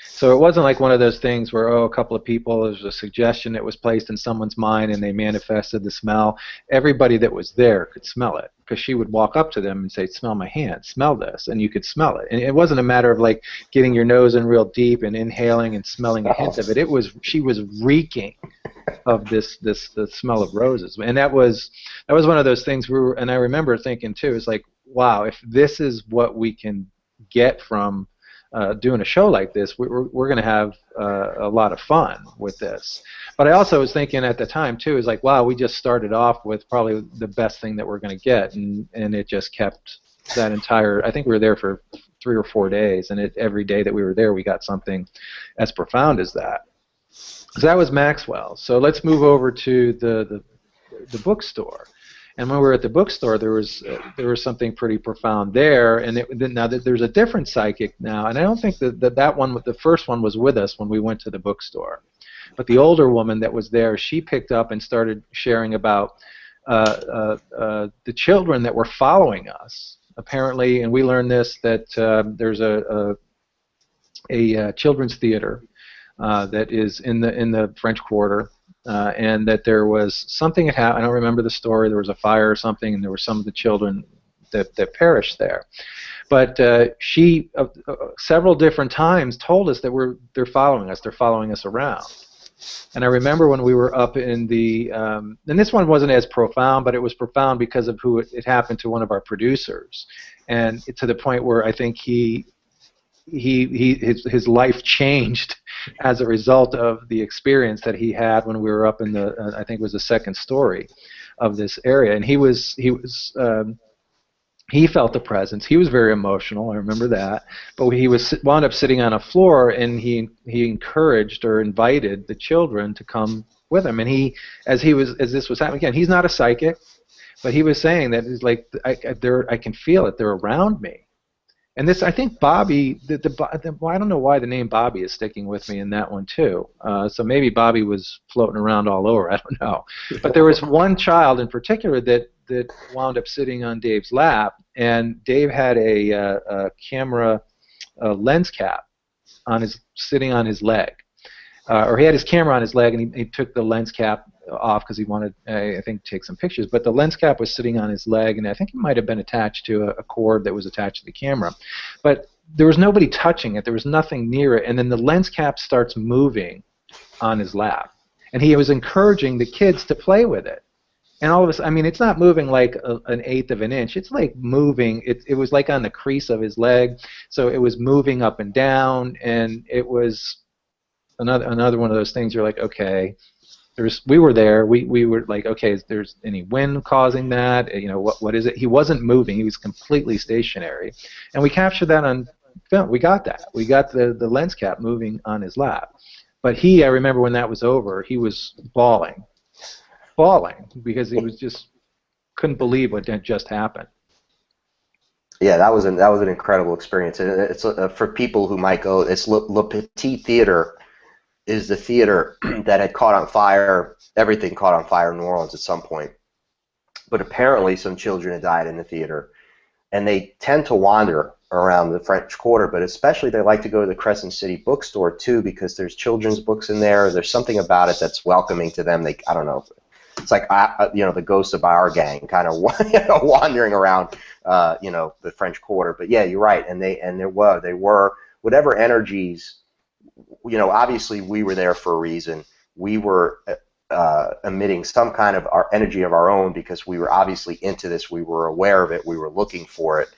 So it wasn't like one of those things where, oh, a couple of people, there's a suggestion that was placed in someone's mind and they manifested the smell. Everybody that was there could smell it, because she would walk up to them and say, smell my hand, smell this, and you could smell it. And it wasn't a matter of like getting your nose in real deep and inhaling and smelling a hint of it. She was reeking of the smell of roses. And that was one of those things and I remember thinking too, it's like, wow, if this is what we can get from doing a show like this, we're going to have a lot of fun with this. But I also was thinking at the time too, is like, wow, we just started off with probably the best thing that we're going to get, and it just kept that entire. I think we were there for 3 or 4 days, and every day that we were there, we got something as profound as that. So that was Maxwell. So let's move over to the bookstore. And when we were at the bookstore, there was something pretty profound there. And now that there's a different psychic now, and I don't think that one, the first one, was with us when we went to the bookstore. But the older woman that was there, she picked up and started sharing about the children that were following us. Apparently, and we learned this, that there's a children's theater that is in the French Quarter. And that there was something that happened. I don't remember the story. There was a fire or something, and there were some of the children that perished there. But she several different times told us that they're following us. They're following us around. And I remember when we were up in the and this one wasn't as profound, but it was profound because of who it happened to one of our producers, and to the point where I think his life changed as a result of the experience that he had when we were up in the I think it was the second story of this area, and he felt the presence. He was very emotional. I remember that, but he wound up sitting on a floor, and he encouraged or invited the children to come with him. And as this was happening again, he's not a psychic, but he was saying that it's like I can feel it. They're around me. And this, I think Bobby, I don't know why the name Bobby is sticking with me in that one too. So maybe Bobby was floating around all over. I don't know. But there was one child in particular that wound up sitting on Dave's lap, and Dave had a camera lens cap sitting on his leg. or he had his camera on his leg, and he took the lens cap off because he wanted, I think, to take some pictures. But the lens cap was sitting on his leg, and I think it might have been attached to a cord that was attached to the camera. But there was nobody touching it. There was nothing near it. And then the lens cap starts moving on his lap. And he was encouraging the kids to play with it. And all of a sudden, I mean, it's not moving like an eighth of an inch. It's like moving. It was like on the crease of his leg. So it was moving up and down. And it was another one of those things you're like, okay. We were there. We were like, okay, is there any wind causing that? You know, what is it? He wasn't moving. He was completely stationary. And we captured that on film. We got that. We got the lens cap moving on his lap. But I remember when that was over, he was bawling because he was just couldn't believe what had just happened. Yeah, that was an incredible experience. And it's for people who might go. It's Le Petit Theater is the theater that had caught on fire. Everything caught on fire in New Orleans at some point. But apparently some children had died in the theater. And they tend to wander around the French Quarter, but especially they like to go to the Crescent City Bookstore too, because there's children's books in there. There's something about it that's welcoming to them. I don't know. It's like, you know, the ghosts of our gang kind of wandering around, you know, the French Quarter. But yeah, you're right. And they were whatever energies. You know, obviously we were there for a reason. We were emitting some kind of our energy of our own because we were obviously into this. We were aware of it. We were looking for it.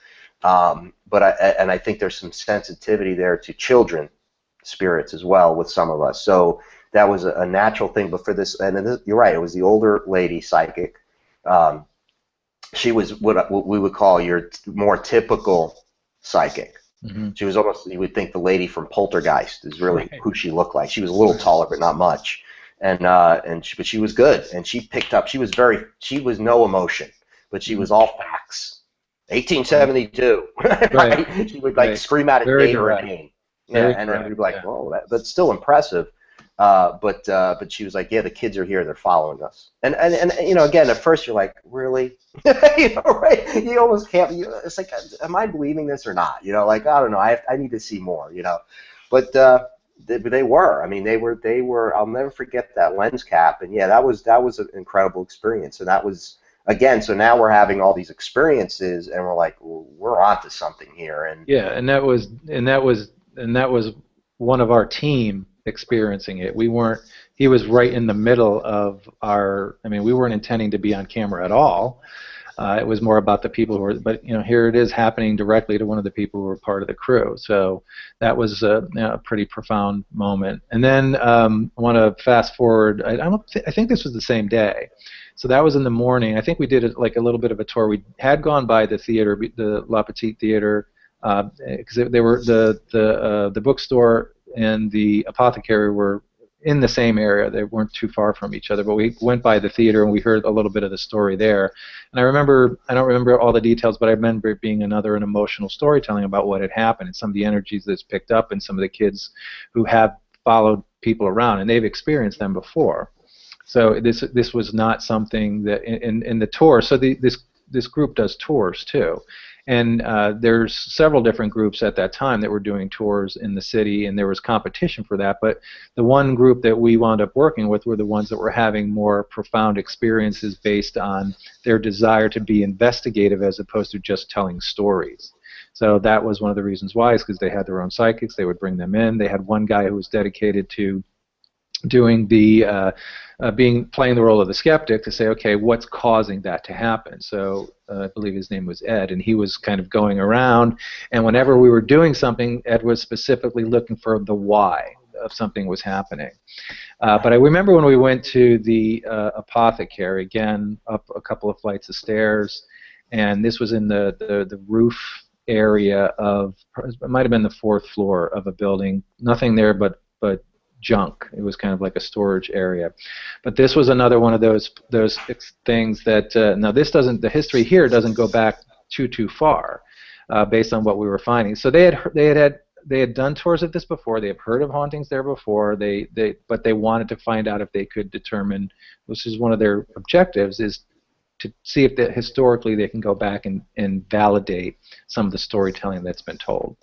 But I think there's some sensitivity there to children spirits as well with some of us. So that was a natural thing. But for this, you're right. It was the older lady psychic. She was what we would call your more typical psychic. Mm-hmm. She was almost, you would think the lady from Poltergeist is really who she looked like. She was a little taller, but not much. But she was good, and she picked up. She was no emotion, but she was all facts. 1872, right? She would like scream out a date or a name, and then we'd be like, "Whoa, that's still impressive." But she was like, "Yeah, the kids are here. They're following us." And you know, again, at first you're like, "Really?" You know, right? You almost can't. It's like, am I believing this or not? You know, like I don't know. I need to see more. You know, but they were. I mean, they were. I'll never forget that lens cap. And yeah, that was an incredible experience. And that was again. So now we're having all these experiences, and we're like, well, we're onto something here. And yeah, and that was one of our team experiencing it. He was right in the middle of our, I mean, we weren't intending to be on camera at all. It was more about the people who were, but you know, here it is happening directly to one of the people who were part of the crew. So that was a pretty profound moment. And then I want to fast forward. I think this was the same day. So that was in the morning. I think we did like a little bit of a tour. We had gone by the theater, the La Petite Theater, because they were the bookstore and the apothecary were in the same area. They weren't too far from each other, but we went by the theater and we heard a little bit of the story there. And I don't remember all the details, but I remember it being an emotional storytelling about what had happened and some of the energies that's picked up and some of the kids who have followed people around, and they've experienced them before. So this was not something that in the tour. So this group does tours too. And there's several different groups at that time that were doing tours in the city, and there was competition for that. But the one group that we wound up working with were the ones that were having more profound experiences based on their desire to be investigative as opposed to just telling stories. So that was one of the reasons why, is because they had their own psychics. They would bring them in. They had one guy who was dedicated to doing the playing the role of the skeptic to say, okay, what's causing that to happen? So I believe his name was Ed, and he was kind of going around, and whenever we were doing something, Ed was specifically looking for the why of something was happening. But I remember when we went to the apothecary, again, up a couple of flights of stairs, and this was in the roof area of, it might have been the 4th floor of a building, nothing there but junk. It was kind of like a storage area. But this was another one of those things that now the history here doesn't go back too far based on what we were finding. So they had done tours of this before. They have heard of hauntings there before. But they wanted to find out if they could determine, which is one of their objectives, is to see if historically they can go back and validate some of the storytelling that's been told.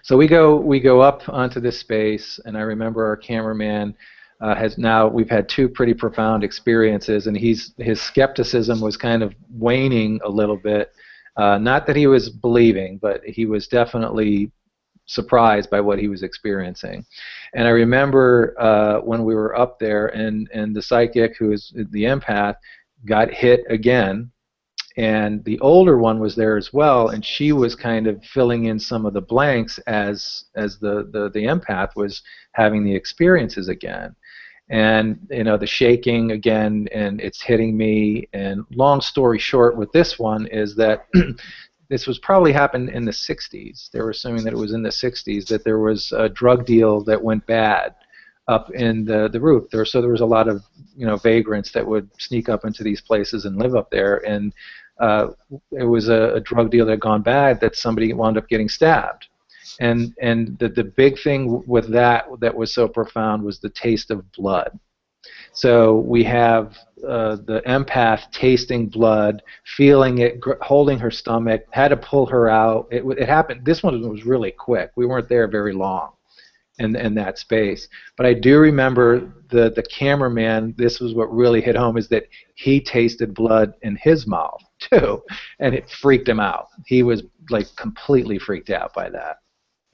So we go up onto this space, and I remember our cameraman we've had two pretty profound experiences, and his skepticism was kind of waning a little bit. Not that he was believing, but he was definitely surprised by what he was experiencing. And I remember when we were up there, and the psychic, who is the empath, got hit again, and the older one was there as well, and she was kind of filling in some of the blanks as the empath was having the experiences again. And the shaking again, and it's hitting me. And long story short with this one is that this was probably happened in the 60s. They were assuming that it was in the 60s that there was a drug deal that went bad up in the roof there. So there was a lot of vagrants that would sneak up into these places and live up there. And it was a drug deal that had gone bad, that somebody wound up getting stabbed. And the big thing with that was so profound was the taste of blood. So we have the empath tasting blood, feeling it, holding her stomach, had to pull her out. It happened. This one was really quick. We weren't there very long in that space. But I do remember the cameraman, this was what really hit home, is that he tasted blood in his mouth too, and it freaked him out. He was like completely freaked out by that.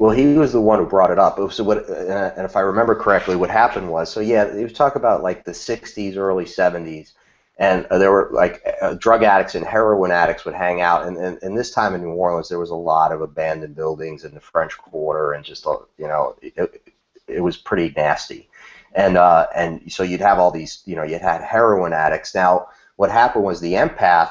Well, he was the one who brought it up. So what, and if I remember correctly, what happened was, so yeah, he was talking about like the 60s, early 70s, and there were like drug addicts and heroin addicts would hang out. And this time in New Orleans, there was a lot of abandoned buildings in the French Quarter, and just it was pretty nasty. And so you'd have all these, you had heroin addicts. Now, what happened was the empath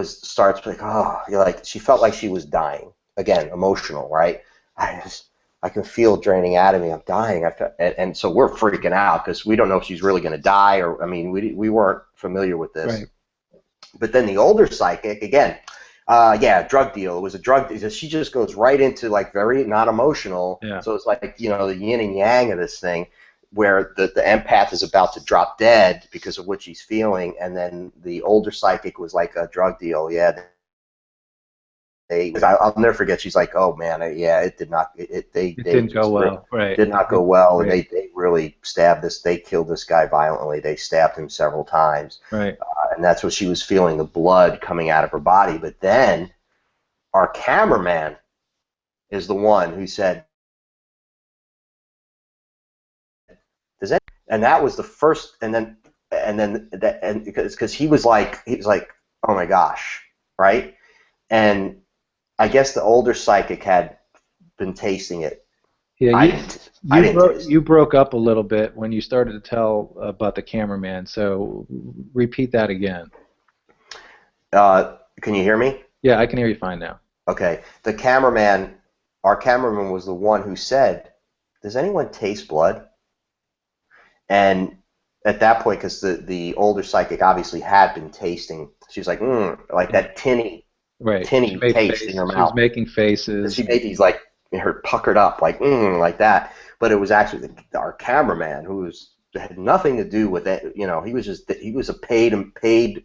starts like, she felt like she was dying. Again, emotional, right? I can feel it draining out of me. I'm dying. And so we're freaking out because we don't know if she's really going to die, or we weren't familiar with this. Right. But then the older psychic, again, drug deal. It was a drug deal. She just goes right into like very not emotional. Yeah. So it's like the yin and yang of this thing, where the empath is about to drop dead because of what she's feeling, and then the older psychic was like a drug deal. Yeah. I'll never forget. She's like, "Oh man, it did not. It didn't go well. Right? Did not go well. Right. And they really stabbed this. They killed this guy violently. They stabbed him several times. Right. And that's what she was feeling, the blood coming out of her body. But then our cameraman is the one who said, "Does that?" And that was the first. And because he was like, "Oh my gosh," right? And I guess the older psychic had been tasting it. Yeah, you broke up a little bit when you started to tell about the cameraman, so repeat that again. Can you hear me? Yeah, I can hear you fine now. Okay. Our cameraman was the one who said, "Does anyone taste blood?" And at that point, because the older psychic obviously had been tasting, she was like, like that tinny taste in her mouth. She was making faces. She made these like her puckered up like that. But it was actually our cameraman who had nothing to do with it. He was a paid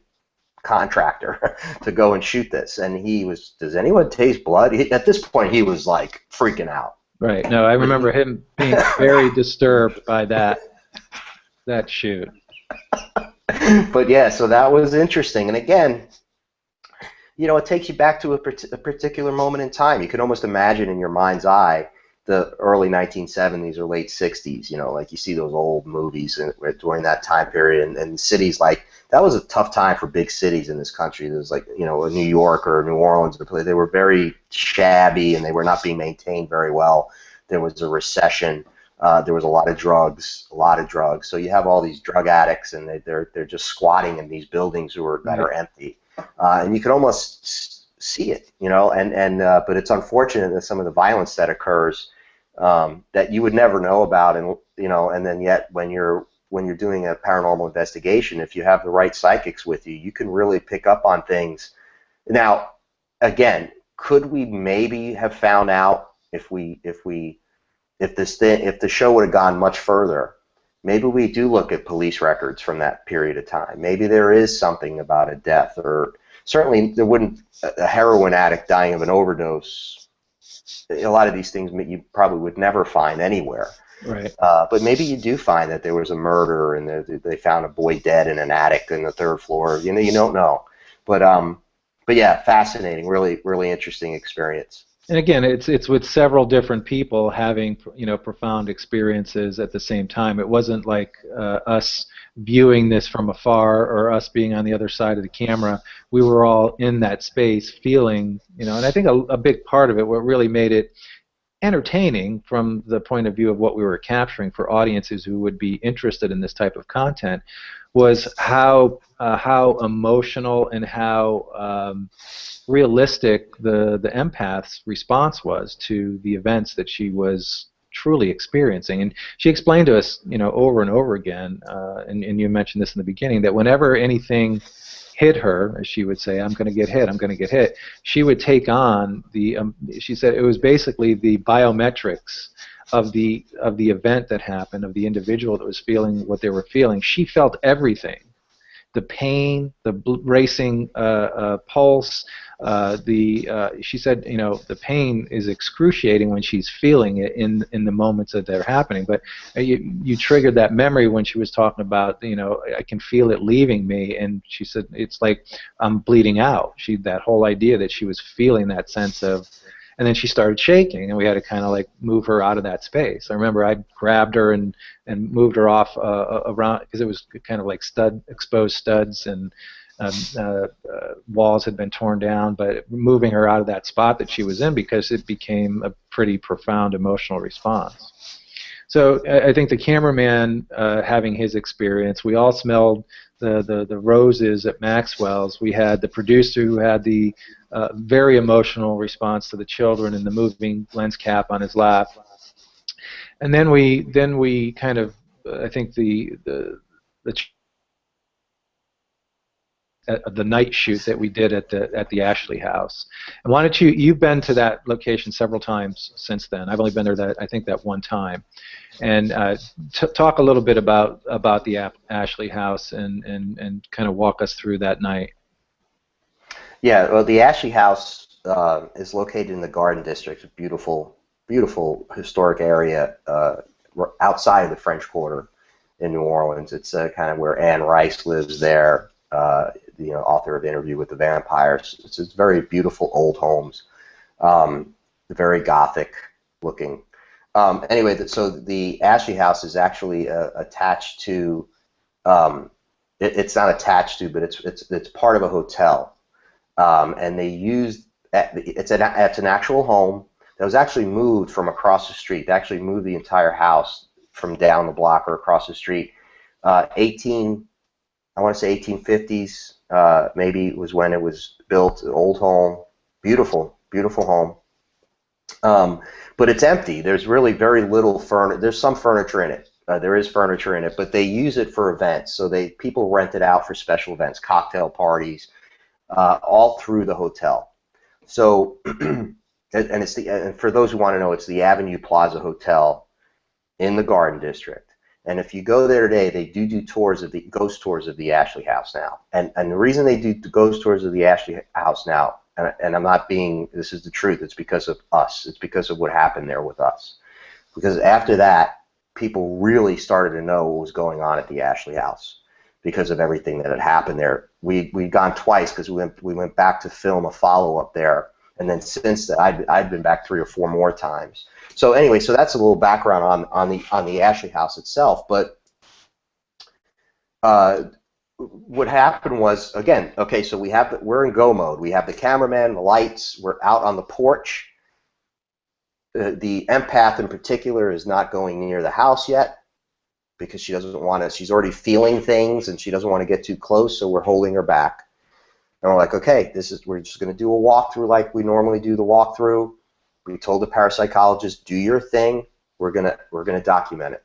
contractor to go and shoot this, and he was. Does anyone taste blood? At this point, he was like freaking out. Right. No, I remember him being very disturbed by that shoot. But yeah, so that was interesting, and again, it takes you back to a particular moment in time. You can almost imagine in your mind's eye the early 1970s or late 60s, like you see those old movies during that time period, and cities like, that was a tough time for big cities in this country. There was like, New York or New Orleans, they were very shabby and they were not being maintained very well. There was a recession. There was a lot of drugs. So you have all these drug addicts, and they're just squatting in these buildings that are empty. And you can almost see it, but it's unfortunate that some of the violence that occurs that you would never know about, and then yet when you're doing a paranormal investigation, if you have the right psychics with you, you can really pick up on things. Now, again, could we maybe have found out if the show would have gone much further? Maybe we do look at police records from that period of time. Maybe there is something about a death, or certainly there wouldn't, a heroin addict dying of an overdose a lot of these things you probably would never find anywhere. Right. But maybe you do find that there was a murder and they found a boy dead in an attic in the 3rd floor. You know, you don't know. But yeah, fascinating, really, really interesting experience. And again, it's with several different people having, you know, profound experiences at the same time. It wasn't like us viewing this from afar or us being on the other side of the camera. We were all in that space feeling, you know, and I think a big part of it, what really made it entertaining from the point of view of what we were capturing for audiences who would be interested in this type of content, was how emotional and how realistic the empath's response was to the events that she was truly experiencing. And she explained to us, you know, over and over again, and you mentioned this in the beginning, that whenever anything hit her, as she would say, I'm going to get hit, I'm going to get hit, she would take on the, she said it was basically the biometrics of the event that happened, of the individual that was feeling what they were feeling. She felt everything. The pain, the racing pulse, she said, you know, the pain is excruciating when she's feeling it in the moments that they're happening. But you triggered that memory when she was talking about, you know, I can feel it leaving me, and she said it's like I'm bleeding out. That whole idea that she was feeling that sense of. And then she started shaking, and we had to kind of like move her out of that space. I remember I grabbed her and moved her off around, because it was kind of like exposed studs, and walls had been torn down, but moving her out of that spot that she was in, because it became a pretty profound emotional response. So I think the cameraman having his experience, we all smelled the roses at Maxwell's. We had the producer who had the very emotional response to the children and the moving lens cap on his lap. And then we kind of, I think the night shoot that we did at the Ashley House. And why don't you've been to that location several times since then. I've only been there I think that one time. And talk a little bit about the Ashley House and kind of walk us through that night. Yeah, well, the Ashley House is located in the Garden District, a beautiful, beautiful historic area outside of the French Quarter in New Orleans. It's kind of where Anne Rice lives there, you know, author of Interview with the Vampires. It's very beautiful old homes, very Gothic looking. Anyway, so the Ashley House is actually attached to. It's not attached to, but it's part of a hotel, and they used it's an actual home that was actually moved from across the street. They actually moved the entire house from down the block or across the street. I want to say 1850s, maybe was when it was built. An old home, beautiful, beautiful home. But it's empty. There's really very little furniture. There's some furniture in it. There is furniture in it, but they use it for events. So people rent it out for special events, cocktail parties, all through the hotel. So, and for those who want to know, it's the Avenue Plaza Hotel in the Garden District. And if you go there today, they do ghost tours of the Ashley House now. And the reason they do the ghost tours of the Ashley House now, and I'm not being, this is the truth, it's because of us. It's because of what happened there with us. Because after that, people really started to know what was going on at the Ashley House because of everything that had happened there. We'd gone twice because we went back to film a follow-up there. And then since that, I'd been back 3 or 4 more times. So anyway, so that's a little background on the Ashley House itself. But what happened was, again, okay, so we're in go mode. We have the cameraman, the lights. We're out on the porch. The empath in particular is not going near the house yet because she doesn't want to. She's already feeling things and she doesn't want to get too close. So we're holding her back. And we're like, okay, we're just going to do a walkthrough like we normally do the walkthrough. We told the parapsychologist, do your thing. We're gonna document it.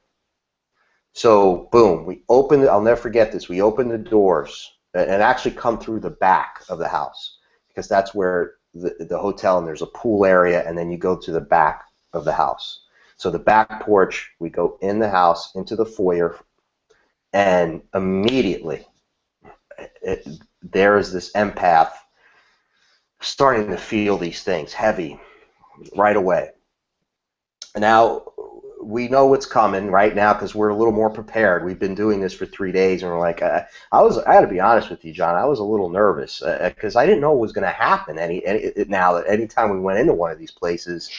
So boom, we opened. I'll never forget this. We opened the doors and actually come through the back of the house because that's where the hotel, and there's a pool area, and then you go to the back of the house. So the back porch, we go in the house into the foyer, and immediately there is this empath starting to feel these things, heavy, right away. Now, we know what's coming right now because we're a little more prepared. We've been doing this for 3 days, and we're like, I got to be honest with you, John, I was a little nervous because I didn't know what was going to happen. Now that anytime we went into one of these places,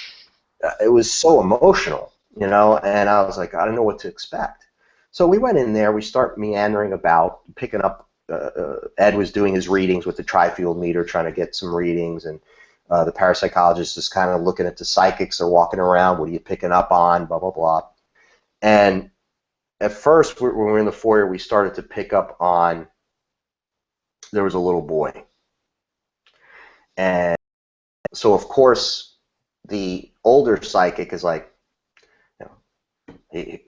it was so emotional, you know, and I was like, I don't know what to expect. So we went in there, we start meandering about, picking up, Ed was doing his readings with the tri-field meter, trying to get some readings, and the parapsychologist is kind of looking at the psychics. They're walking around. What are you picking up on? Blah, blah, blah. And at first, when we were in the foyer, we started to pick up on there was a little boy. And so, of course, the older psychic is like, you know,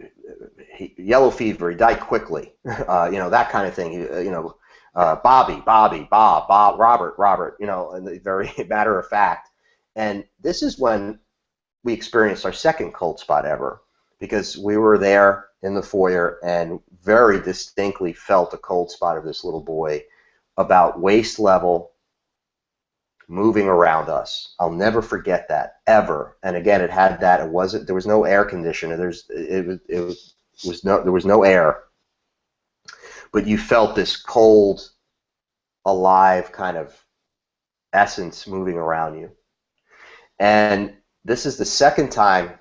yellow fever, he died quickly, you know, that kind of thing, you know. Bobby, Bob, Robert, you know, and very matter of fact. And this is when we experienced our second cold spot ever, because we were there in the foyer and very distinctly felt a cold spot of this little boy about waist level moving around us. I'll never forget that, ever. And again, it had that, there was no air conditioner, there was no air. But you felt this cold, alive kind of essence moving around you. And this is the second time,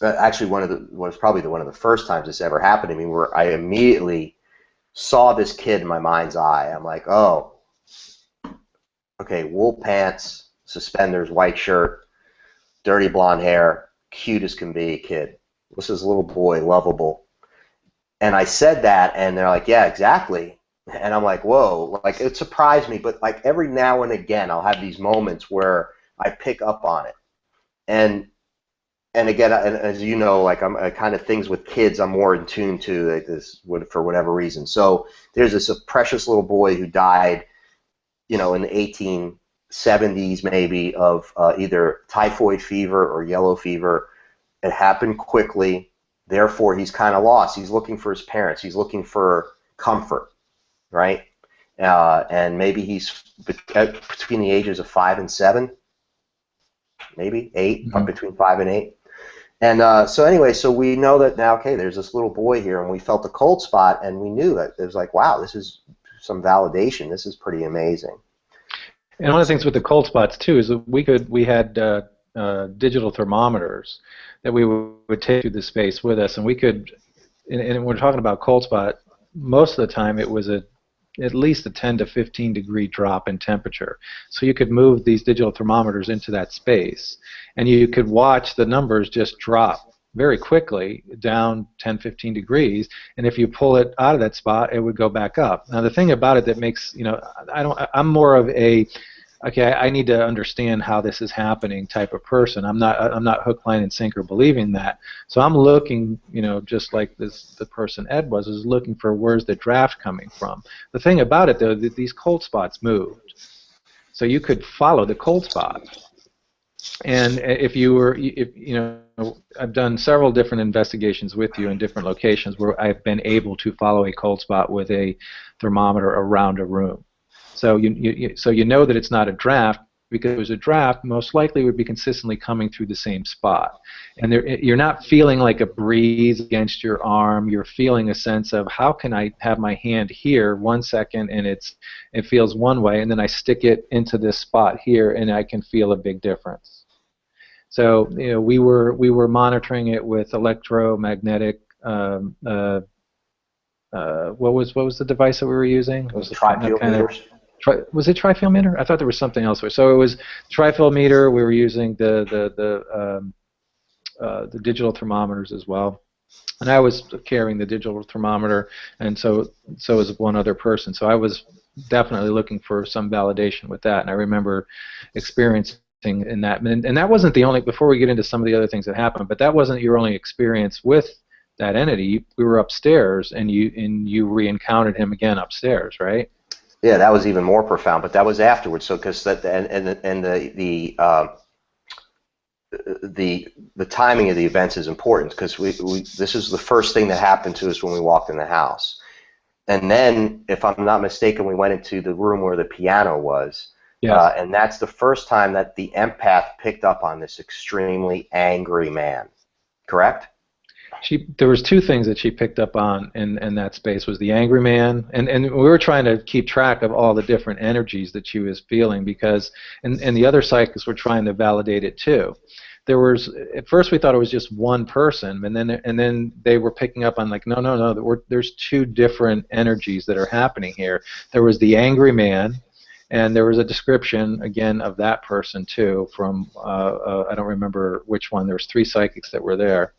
actually one of the first times this ever happened to me, where I immediately saw this kid in my mind's eye. I'm like, oh, okay, wool pants, suspenders, white shirt, dirty blonde hair, cute as can be kid. This is a little boy, lovable. And I said that, and they're like, yeah, exactly. And I'm like, whoa, like it surprised me, but like every now and again I'll have these moments where I pick up on it. And again, as you know, like I'm kind of things with kids I'm more in tune to, like this, for whatever reason. So there's this precious little boy who died, you know, in the 1870s maybe of either typhoid fever or yellow fever. It happened quickly. Therefore, he's kind of lost. He's looking for his parents. He's looking for comfort, right? And maybe he's between the ages of 5 and 7, maybe 8, between 5 and 8. And so anyway, so we know that now, okay, there's this little boy here, and we felt a cold spot, and we knew that it was like, wow, this is some validation. This is pretty amazing. And one of the things with the cold spots, too, is that we had digital thermometers that we would take through the space with us, and we could, and when we're talking about cold spot, most of the time it was at least a 10 to 15 degree drop in temperature. So you could move these digital thermometers into that space, and you could watch the numbers just drop very quickly down 10, 15 degrees, and if you pull it out of that spot, it would go back up. Now the thing about it that makes, you know, I'm more of a, okay, I need to understand how this is happening type of person. I'm not hook, line, and sinker believing that. So I'm looking, you know, just like the person Ed was, is looking for where's the draft coming from. The thing about it, though, that these cold spots moved. So you could follow the cold spots. And if you know, I've done several different investigations with you in different locations where I've been able to follow a cold spot with a thermometer around a room. So you know that it's not a draft, because if it was a draft, most likely it would be consistently coming through the same spot. And you're not feeling like a breeze against your arm. You're feeling a sense of, how can I have my hand here 1 second and it feels one way, and then I stick it into this spot here and I can feel a big difference. So you know, we were monitoring it with electromagnetic. What was the device that we were using? It was Tri-field meters. Was it tri-field meter? I thought there was something else. So it was tri-field meter. We were using the digital thermometers as well, and I was carrying the digital thermometer, and so was one other person. So I was definitely looking for some validation with that, and I remember experiencing in that. And that wasn't the only. Before we get into some of the other things that happened, but that wasn't your only experience with that entity. We were upstairs, and you re-encountered him again upstairs, right? Yeah, that was even more profound, but that was afterwards. So because that the timing of the events is important, because this is the first thing that happened to us when we walked in the house, and then, if I'm not mistaken, we went into the room where the piano was, Yes. And that's the first time that the empath picked up on this extremely angry man. Correct? There was two things that she picked up on in that space was the angry man, and we were trying to keep track of all the different energies that she was feeling because, and the other psychics were trying to validate it too. There was at first we thought it was just one person, and then they were picking up on like no, there's two different energies that are happening here. There was the angry man, and there was a description again of that person too from I don't remember which one. There was three psychics that were there.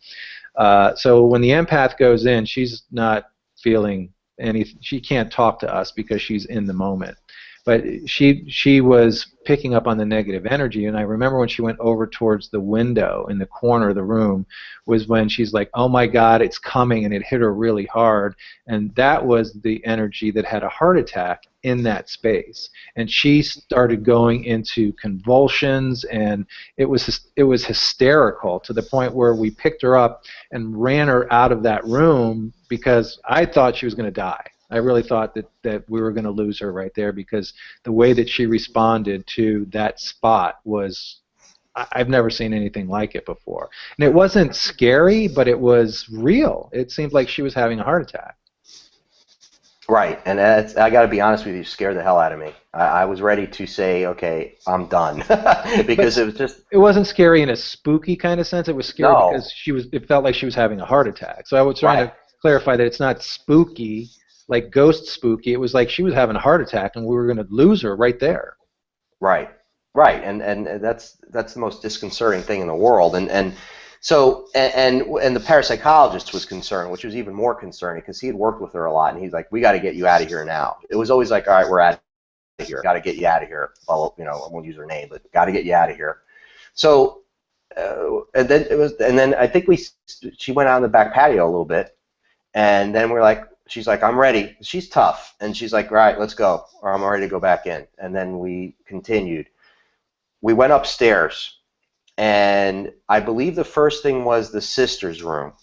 So when the empath goes in, she's not feeling anything. She can't talk to us because she's in the moment. But she was picking up on the negative energy, and I remember when she went over towards the window in the corner of the room was when she's like, oh my God, it's coming, and it hit her really hard, and that was the energy that had a heart attack in that space, and she started going into convulsions, and it was hysterical to the point where we picked her up and ran her out of that room because I thought she was going to die. I really thought that we were going to lose her right there because the way that she responded to that spot was, I've never seen anything like it before. And it wasn't scary, but it was real. It seemed like she was having a heart attack. Right, and I got to be honest with you, scared the hell out of me. I was ready to say, okay, I'm done, because it was just. It wasn't scary in a spooky kind of sense. It was scary No. because it felt like she was having a heart attack. So I was trying to clarify that it's not spooky, like ghost spooky. It was like she was having a heart attack, and we were going to lose her right there. Right, and that's the most disconcerting thing in the world, and so the parapsychologist was concerned, which was even more concerning because he had worked with her a lot, and he's like, we got to get you out of here now. It was always like, all right, we're out of here, got to get you out of here. Well, I won't use her name, but got to get you out of here. So, and then I think she went out on the back patio a little bit, and then we're like. She's like, I'm ready. She's tough. And she's like, all right, let's go. Or I'm ready to go back in. And then we continued. We went upstairs. And I believe the first thing was the sister's room.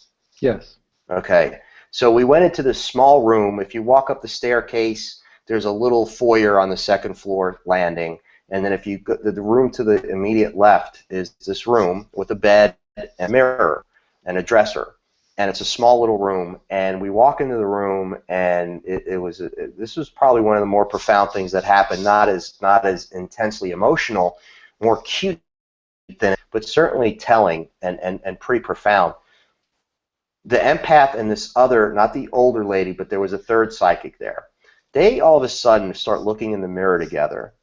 Yes. Okay. So we went into this small room. If you walk up the staircase, there's a little foyer on the second floor landing. And then if you go, the room to the immediate left is this room with a bed, a mirror, and a dresser. And it's a small little room, and we walk into the room, and this was probably one of the more profound things that happened. Not as intensely emotional, more cute than, but certainly telling and pretty profound. The empath and this other, not the older lady, but there was a third psychic there. They all of a sudden start looking in the mirror together,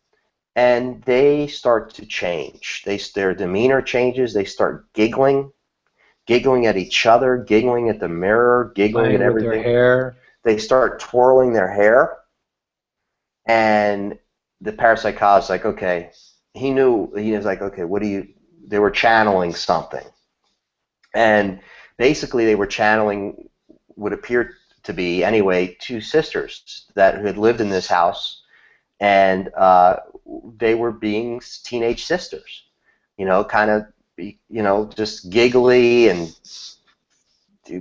and they start to change. Their demeanor changes. They start giggling at each other, giggling at the mirror, giggling at everything. With their hair. They start twirling their hair, and the parapsychologist is like, okay, he was like, okay, they were channeling something. And basically they were channeling what appeared to be, anyway, two sisters that had lived in this house, and they were being teenage sisters, kind of, just giggly and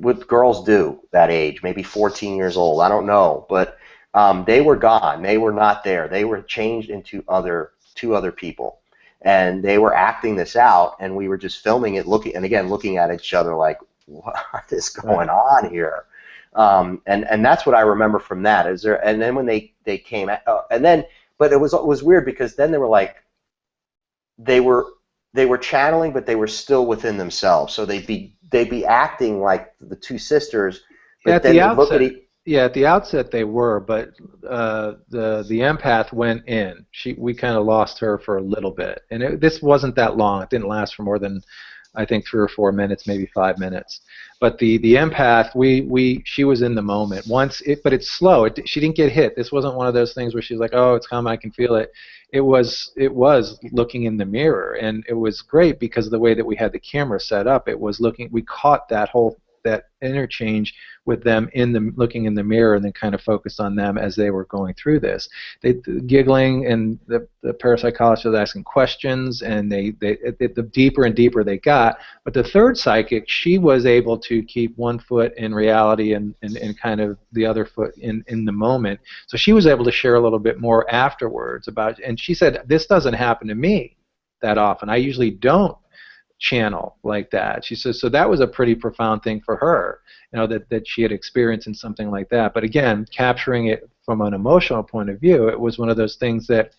what girls do that age, maybe 14 years old, I don't know, but they were gone. They were not there. They were changed into two other people, and they were acting this out, and we were just filming it, looking at each other like, what is going on here? And that's what I remember from that. And then when they came out, but it was weird because then they were like, they were channeling, but they were still within themselves. So they'd be acting like the two sisters, but at then the they look outset, at each. Yeah, at the outset they were, but the empath went in. We kind of lost her for a little bit, and this wasn't that long. It didn't last for more than, I think, 3 or 4 minutes, maybe 5 minutes. But the empath, she was in the moment. But it's slow. She didn't get hit. This wasn't one of those things where she's like, oh, it's coming, I can feel it. It was looking in the mirror, and it was great because of the way that we had the camera set up. It was looking. We caught that whole that interchange with them in the looking in the mirror, and then kind of focus on them as they were going through this. They giggling, and the parapsychologist was asking questions, and the deeper and deeper they got. But the third psychic, she was able to keep one foot in reality and kind of the other foot in the moment. So she was able to share a little bit more afterwards about, and she said, this doesn't happen to me that often. I usually don't channel like that. She says, so that was a pretty profound thing for her, that she had experienced in something like that. But again, capturing it from an emotional point of view, it was one of those things that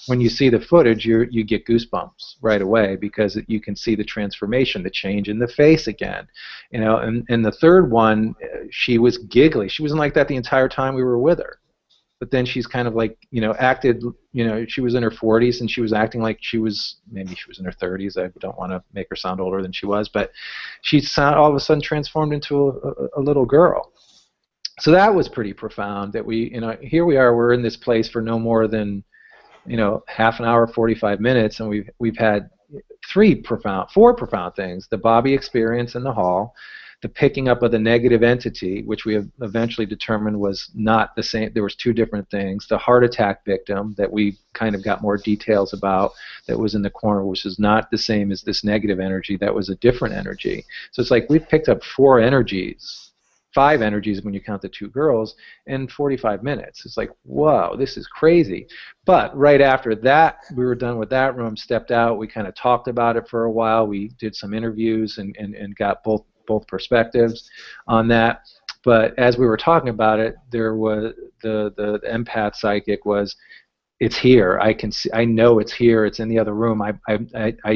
when you see the footage, you get goosebumps right away, because you can see the transformation, the change in the face again. And the third one, she was giggly. She wasn't like that the entire time we were with her. But then she's kind of like, acted, she was in her 40s and she was acting like maybe she was in her 30s. I don't want to make her sound older than she was, but she all of a sudden transformed into a little girl. So that was pretty profound that here we are, we're in this place for no more than, half an hour, 45 minutes, and we've had four profound things: the Bobby experience in the hall, the picking up of the negative entity, which we have eventually determined was not the same. There was two different things. The heart attack victim that we kind of got more details about, that was in the corner, which is not the same as this negative energy. That was a different energy. So it's like we've picked up 5 energies when you count the 2 girls, in 45 minutes. It's like, whoa, this is crazy. But right after that, we were done with that room, stepped out, we kind of talked about it for a while. We did some interviews and got both perspectives on that. But as we were talking about it, there was the empath psychic was, it's here. I know it's here. It's in the other room. I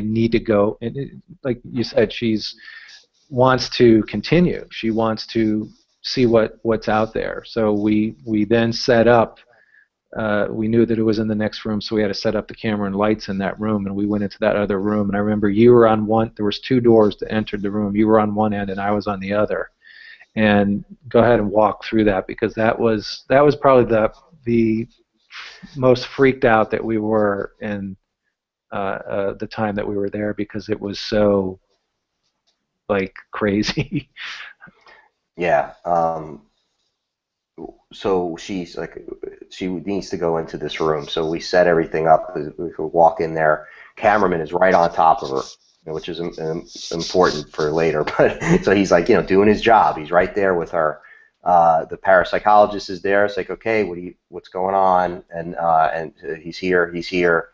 need to go. And like you said, she's wants to continue. She wants to see what's out there. So we then set up. We knew that it was in the next room, so we had to set up the camera and lights in that room, and we went into that other room. And I remember you were on one. There was 2 doors that entered the room. You were on one end, and I was on the other. And go ahead and walk through that, because that was probably the most freaked out that we were in the time that we were there, because it was so like crazy. Yeah. So she's like, she needs to go into this room. So we set everything up. We could walk in there. Cameraman is right on top of her, which is important for later. But so he's like, doing his job. He's right there with her. The parapsychologist is there. It's like, okay, what's going on? And he's here.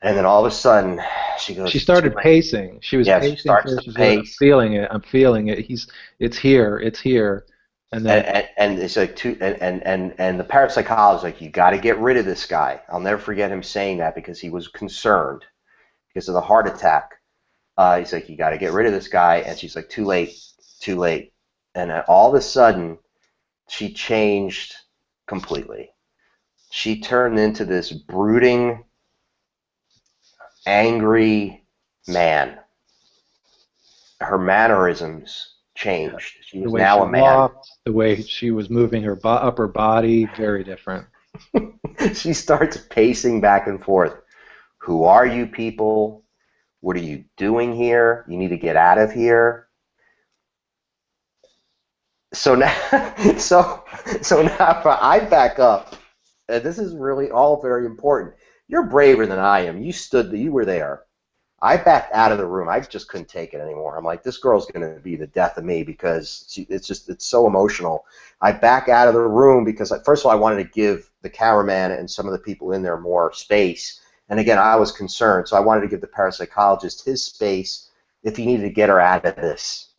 And then all of a sudden, she goes. She started pacing. She was pacing. She starts to pace. I'm feeling it. It's here. And then and it's like and the parapsychologist is like, you got to get rid of this guy. I'll never forget him saying that, because he was concerned because of the heart attack. He's like, you got to get rid of this guy. And she's like, too late. And then all of a sudden, she changed completely. She turned into this brooding, angry man. Her mannerisms changed. She was now a man. Walked, the way she was moving her upper body, very different. She starts pacing back and forth. Who are you people? What are you doing here? You need to get out of here. So now, so now I back up, and this is really all very important. You're braver than I am. You were there. I backed out of the room. I just couldn't take it anymore. I'm like, this girl's going to be the death of me, because it's so emotional. I back out of the room because, first of all, I wanted to give the cameraman and some of the people in there more space. And again, I was concerned, so I wanted to give the parapsychologist his space if he needed to get her out of this.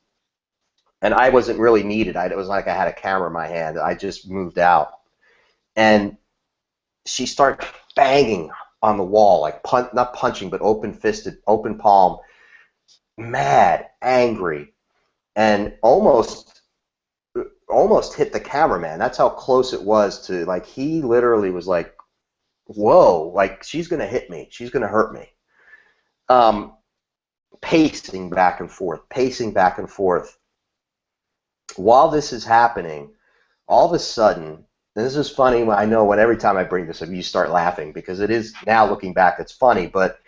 And I wasn't really needed. It was like I had a camera in my hand. I just moved out. And she started banging on the wall, like not punching, but open-fisted, open palm, mad, angry, and almost hit the cameraman. That's how close it was to, like, he literally was like, whoa, like, she's going to hit me. She's going to hurt me. Pacing back and forth. While this is happening, all of a sudden, and this is funny, I know when every time I bring this up, you start laughing, because it is, now looking back, it's funny, but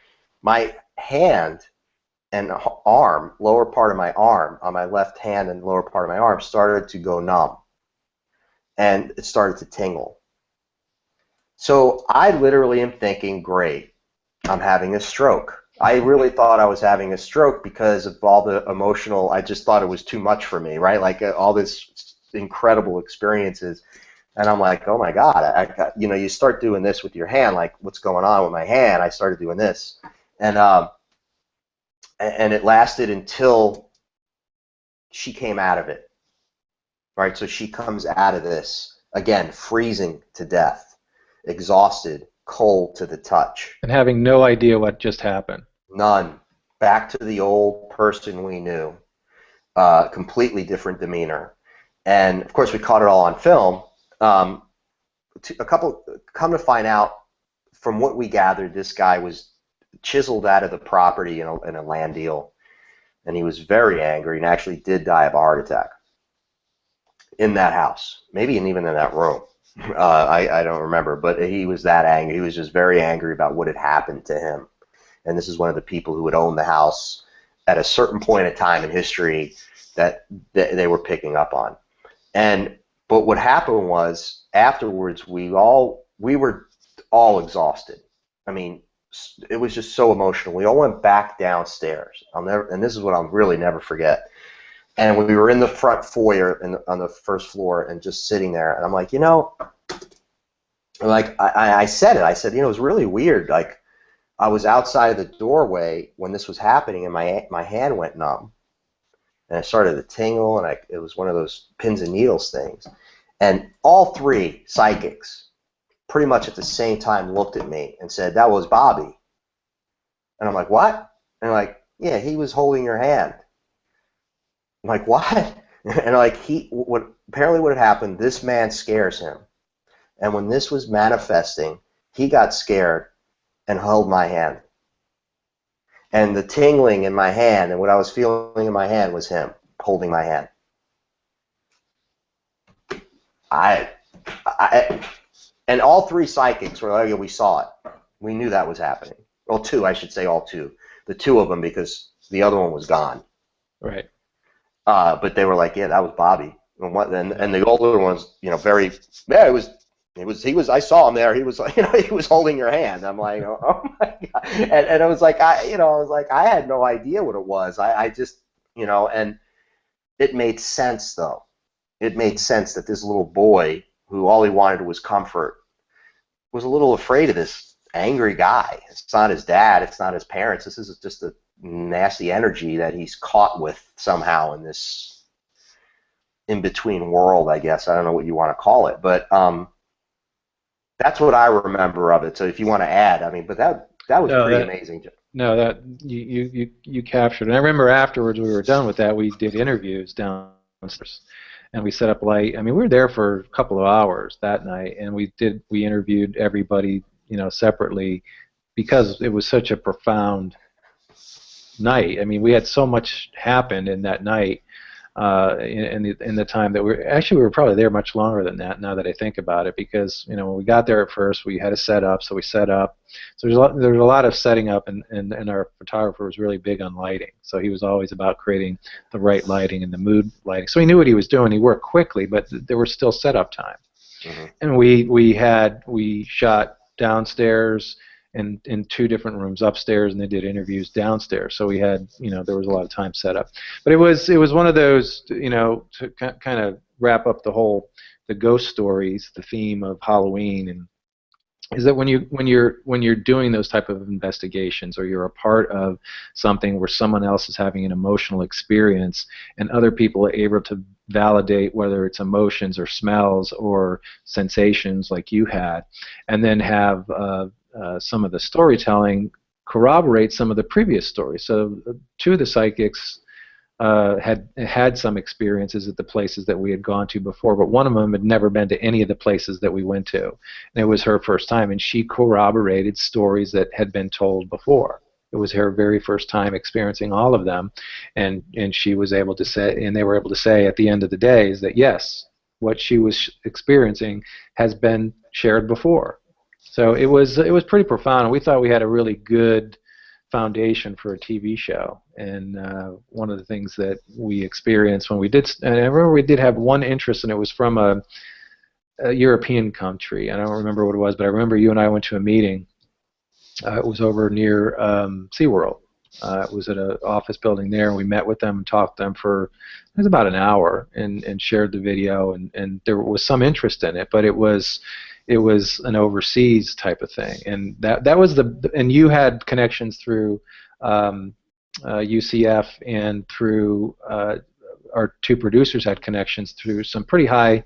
my hand and arm, lower part of my arm, on my left hand and lower part of my arm, started to go numb, and it started to tingle. So I literally am thinking, great, I'm having a stroke. I really thought I was having a stroke because of all the emotional, I just thought it was too much for me, right? Like all this incredible experiences. And I'm like, oh my God, you know, you start doing this with your hand, like what's going on with my hand? I started doing this. And it lasted until she came out of it, right? So she comes out of this, again, freezing to death, exhausted, cold to the touch. And having no idea what just happened. None. Back to the old person we knew. Completely different demeanor. And, of course, we caught it all on film. Come to find out, from what we gathered, this guy was chiseled out of the property in a land deal. And he was very angry and actually did die of a heart attack in that house, maybe even in that room. I don't remember, but he was that angry. He was just very angry about what had happened to him. And this is one of the people who had owned the house at a certain point in time in history that they were picking up on. But what happened was, afterwards, we were all exhausted. I mean, it was just so emotional. We all went back downstairs. And this is what I'll really never forget. And we were in the front foyer on the first floor and just sitting there. And I'm like, you know, like I said it. I said, you know, it was really weird. Like, I was outside of the doorway when this was happening, and my hand went numb. And I started to tingle, and it was one of those pins and needles things. And all three psychics pretty much at the same time looked at me and said, that was Bobby. And I'm like, what? And like, yeah, he was holding your hand. I'm like, what? And like, apparently what had happened, this man scares him. And when this was manifesting, he got scared and held my hand. And the tingling in my hand and what I was feeling in my hand was him holding my hand. And all three psychics were like, yeah, we saw it. We knew that was happening. Well, two, I should say all two. The two of them, because the other one was gone. Right. But they were like, yeah, that was Bobby. And the older ones, you know, yeah, he was. I saw him there. He was like, you know, he was holding your hand. I'm like, oh my God. And it was like, I had no idea what it was. I just, you know, and it made sense though. It made sense that this little boy, who all he wanted was comfort, was a little afraid of this angry guy. It's not his dad. It's not his parents. This is just a nasty energy that he's caught with somehow in this in-between world, I guess. I don't know what you want to call it, but that's what I remember of it. So if you want to add, I mean, but that was pretty amazing. No, that you captured. And I remember afterwards, we were done with that, we did interviews downstairs, and we set up light. I mean, we were there for a couple of hours that night, and we interviewed everybody, you know, separately, because it was such a profound night. I mean, we had so much happen in that night, in the time that we were probably there much longer than that, now that I think about it, because, you know, when we got there at first, we had to set up, so we set up. So there's a lot of setting up, and our photographer was really big on lighting, so he was always about creating the right lighting and the mood lighting. So he knew what he was doing. He worked quickly, but there was still setup time. Mm-hmm. And we shot downstairs in two different rooms, upstairs, and they did interviews downstairs. So we had, you know, there was a lot of time set up. But it was one of those, you know, to kind of wrap up the ghost stories, the theme of Halloween, and is that when you're doing those type of investigations, or you're a part of something where someone else is having an emotional experience, and other people are able to validate whether it's emotions or smells or sensations like you had, and then have some of the storytelling corroborate some of the previous stories. So two of the psychics had some experiences at the places that we had gone to before, but one of them had never been to any of the places that we went to. And it was her first time, and she corroborated stories that had been told before. It was her very first time experiencing all of them, and she was able to say, and they were able to say at the end of the day, is that yes, what she was experiencing has been shared before. So it was pretty profound, and we thought we had a really good foundation for a TV show. And one of the things that we experienced when we did, and I remember we did have one interest, and it was from a European country. I don't remember what it was, but I remember you and I went to a meeting. It was over near SeaWorld. It was at an office building there, and we met with them and talked to them for it was about an hour, and shared the video, and there was some interest in it, but it was an overseas type of thing, and that was and you had connections through UCF, and through our two producers had connections through some pretty high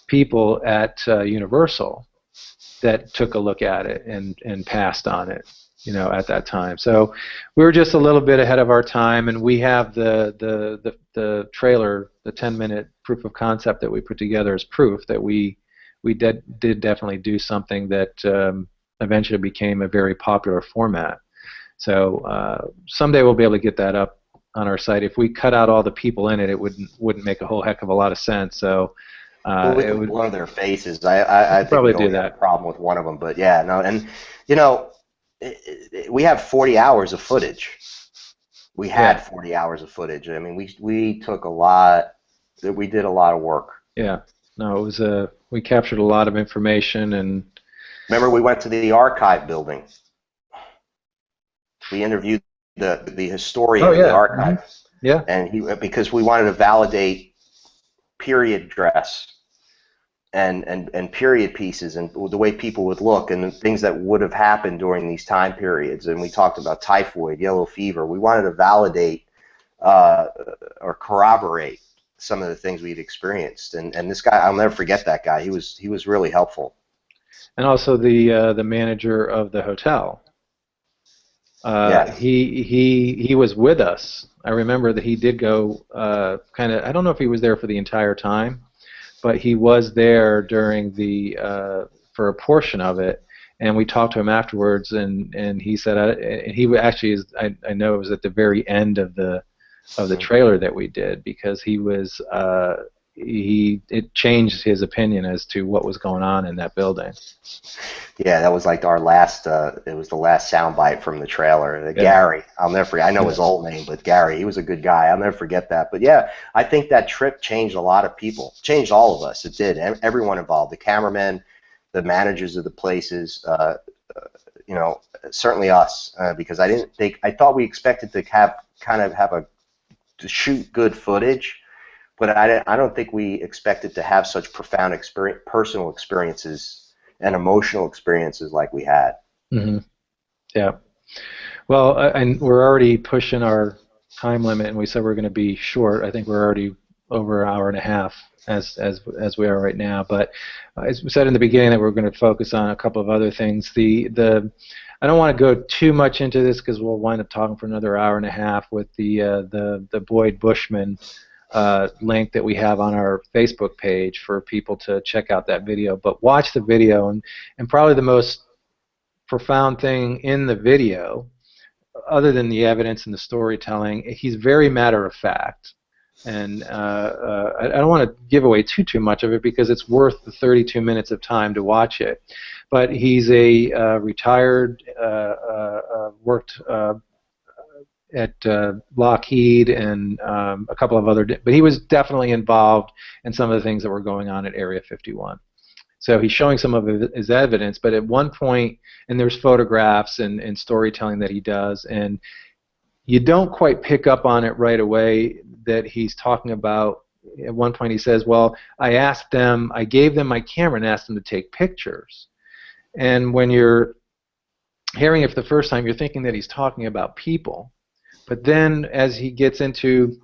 people at Universal that took a look at it and passed on it, at that time. So we were just a little bit ahead of our time, and we have the trailer, the 10-minute proof of concept that we put together as proof that we did definitely do something that eventually became a very popular format. So someday we'll be able to get that up on our site. If we cut out all the people in it, it wouldn't make a whole heck of a lot of sense. So well, it would one of their faces. I think probably we do only that. had a problem with one of them, but yeah, no, and we have 40 hours of footage. We had 40 hours of footage. I mean, we took a lot. We did a lot of work. Yeah. No, it was we captured a lot of information, and remember we went to the archive building. We interviewed the historian of the archive. Mm-hmm. Yeah. And because we wanted to validate period dress and period pieces and the way people would look and the things that would have happened during these time periods. And we talked about typhoid, yellow fever. We wanted to validate or corroborate some of the things we'd experienced. And this guy, I'll never forget that guy. He was really helpful. And also the manager of the hotel. Yes. He was with us. I remember that he did go kind of. I don't know if he was there for the entire time, but he was there during for a portion of it. And we talked to him afterwards, and he said he actually is. I know it was at the very end of the trailer that we did, because he was it changed his opinion as to what was going on in that building. Yeah, that was like our last. It was the last soundbite from the trailer. Gary, I'll never forget. I know his old name, but Gary, he was a good guy. I'll never forget that. But yeah, I think that trip changed a lot of people. Changed all of us. It did. Everyone involved. The cameramen, the managers of the places. Certainly us, because I thought we expected to to shoot good footage, but I don't think we expected to have such profound personal experiences and emotional experiences like we had. Mm-hmm. Yeah. Well, and we're already pushing our time limit, and we said we're going to be short. I think we're already over an hour and a half as we are right now. But as we said in the beginning, that we're going to focus on a couple of other things. I don't want to go too much into this because we'll wind up talking for another hour and a half with the Boyd Bushman link that we have on our Facebook page for people to check out that video. But watch the video, and probably the most profound thing in the video, other than the evidence and the storytelling, he's very matter of fact. And I don't want to give away too much of it because it's worth the 32 minutes of time to watch it. But he's a retired, worked at Lockheed and a couple of other, but he was definitely involved in some of the things that were going on at Area 51. So he's showing some of his evidence, but at one point, and there's photographs and storytelling that he does, and you don't quite pick up on it right away that he's talking about. At one point he says, well, I gave them my camera and asked them to take pictures. And when you're hearing it for the first time, you're thinking that he's talking about people. But then as he gets into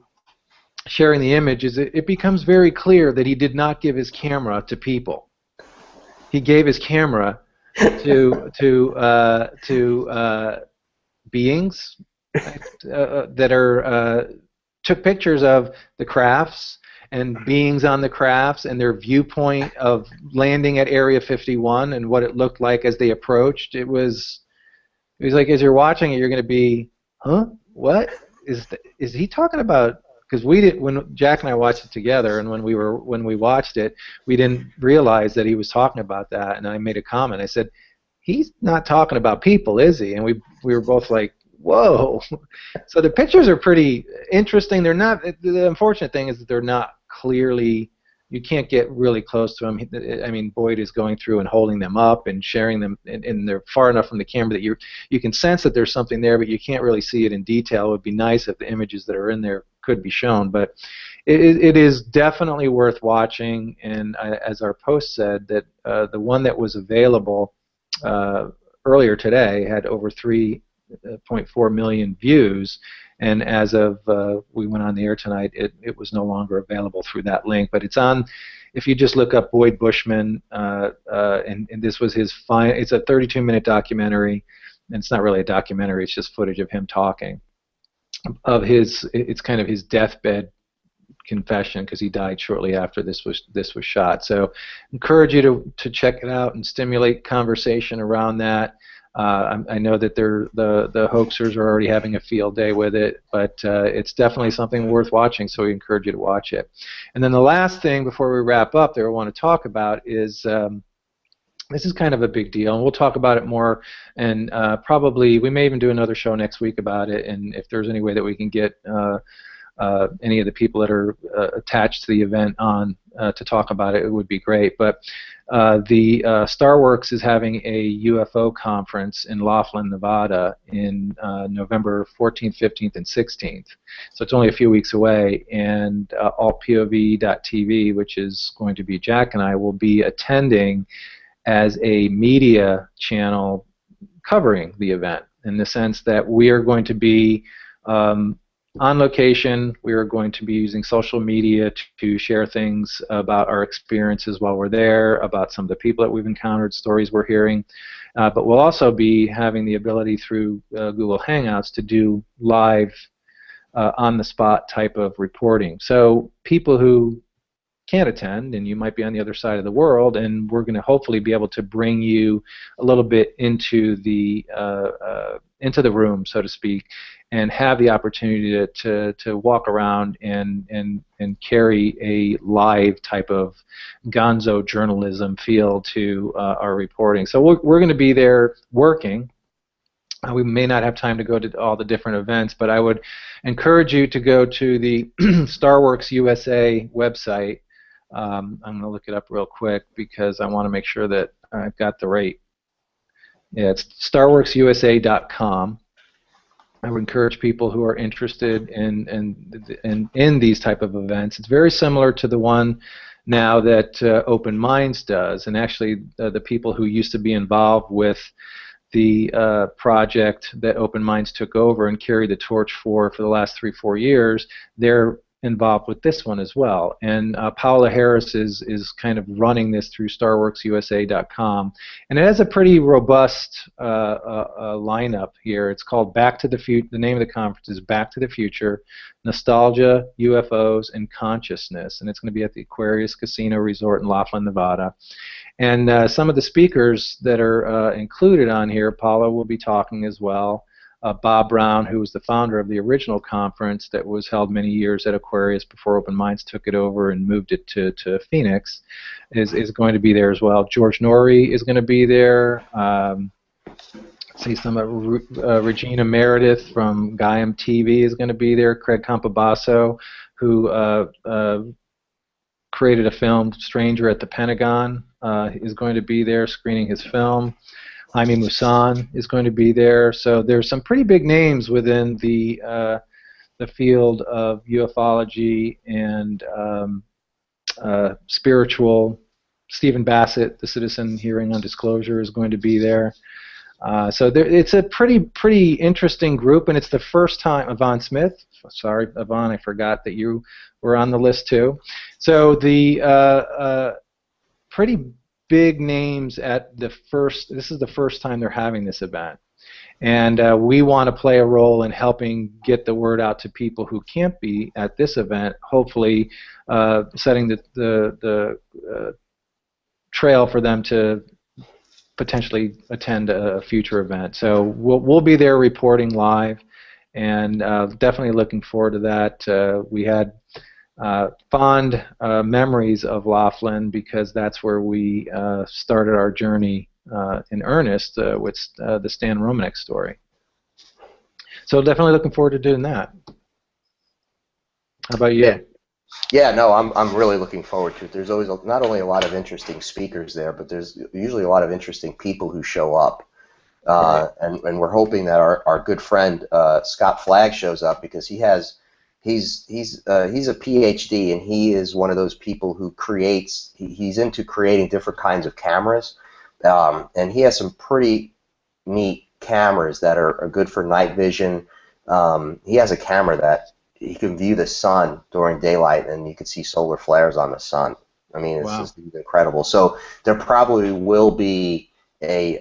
sharing the images, it becomes very clear that he did not give his camera to people. He gave his camera to beings that took pictures of the crafts and beings on the crafts and their viewpoint of landing at Area 51 and what it looked like as they approached. It was like, as you're watching it, you're going to be, huh? What is he talking about? Because when Jack and I watched it together, and when we watched it, we didn't realize that he was talking about that. And I made a comment. I said, he's not talking about people, is he? And we were both like, whoa. So the pictures are pretty interesting. They're not. The unfortunate thing is that they're not clearly. You can't get really close to them. I mean, Boyd is going through and holding them up and sharing them, and they're far enough from the camera that you can sense that there's something there, but you can't really see it in detail. It would be nice if the images that are in there could be shown, but it is definitely worth watching. And as our post said, that the one that was available earlier today had over 3.4 million views. And as of we went on the air tonight, it was no longer available through that link. But it's on, if you just look up Boyd Bushman, and this was his it's a 32-minute documentary, and it's not really a documentary, it's just footage of him talking. It's kind of his deathbed confession, because he died shortly after this was shot. So encourage you to check it out and stimulate conversation around that. I know that the hoaxers are already having a field day with it, but it's definitely something worth watching, so we encourage you to watch it. And then the last thing before we wrap up that I want to talk about is this is kind of a big deal, and we'll talk about it more, and probably we may even do another show next week about it, and if there's any way that we can get any of the people that are attached to the event on to talk about it, it would be great. But the Starworks is having a UFO conference in Laughlin, Nevada in November 14th, 15th, and 16th. So it's only a few weeks away, and altPOV.tv, which is going to be Jack and I, will be attending as a media channel covering the event, in the sense that we are going to be on location. We are going to be using social media to share things about our experiences while we're there, about some of the people that we've encountered, stories we're hearing. But we'll also be having the ability through Google Hangouts to do live, on-the-spot type of reporting. So people who can't attend, and you might be on the other side of the world, and we're going to hopefully be able to bring you a little bit into the room, so to speak, and have the opportunity to walk around and carry a live type of gonzo journalism feel to our reporting. So we're going to be there working. We may not have time to go to all the different events, but I would encourage you to go to the Starworks USA website. I'm going to look it up real quick because I want to make sure that I've got the right. Yeah, it's starworksusa.com. I would encourage people who are interested in these type of events. It's very similar to the one now that Open Minds does, and actually the people who used to be involved with the project that Open Minds took over and carried the torch for the last 3-4 years, they're involved with this one as well. And Paola Harris is kind of running this through StarWorksUSA.com, and it has a pretty robust lineup here. It's called Back to the Future. The name of the conference is Back to the Future: Nostalgia, UFOs, and Consciousness, and it's going to be at the Aquarius Casino Resort in Laughlin, Nevada. And some of the speakers that are included on here, Paula will be talking as well. Bob Brown, who was the founder of the original conference that was held many years at Aquarius before Open Minds took it over and moved it to Phoenix, is going to be there as well. George Norrie is going to be there. See some of Regina Meredith from Gaiam TV is going to be there. Craig Campobasso, who created a film, Stranger at the Pentagon, is going to be there screening his film. Jaime Musan is going to be there. So there's some pretty big names within the field of ufology and spiritual. Stephen Bassett, the Citizen Hearing on Disclosure, is going to be there. So it's a pretty interesting group, and it's the first time. Yvonne Smith, sorry, Yvonne, I forgot that you were on the list too. So the pretty big names at the first. This is the first time they're having this event, and we want to play a role in helping get the word out to people who can't be at this event. Hopefully, setting the trail for them to potentially attend a future event. So we'll be there reporting live, and definitely looking forward to that. We had fond memories of Laughlin because that's where we started our journey in earnest with the Stan Romanek story. So definitely looking forward to doing that. How about you? Yeah. Yeah, no, I'm really looking forward to it. There's always not only a lot of interesting speakers there, but there's usually a lot of interesting people who show up. Right. And we're hoping that our good friend Scott Flagg shows up, because he's a PhD, and he is one of those people who he's into creating different kinds of cameras, and he has some pretty neat cameras that are good for night vision. He has a camera that you can view the sun during daylight, and you can see solar flares on the sun. I mean, it's Wow. just incredible. So there probably will be a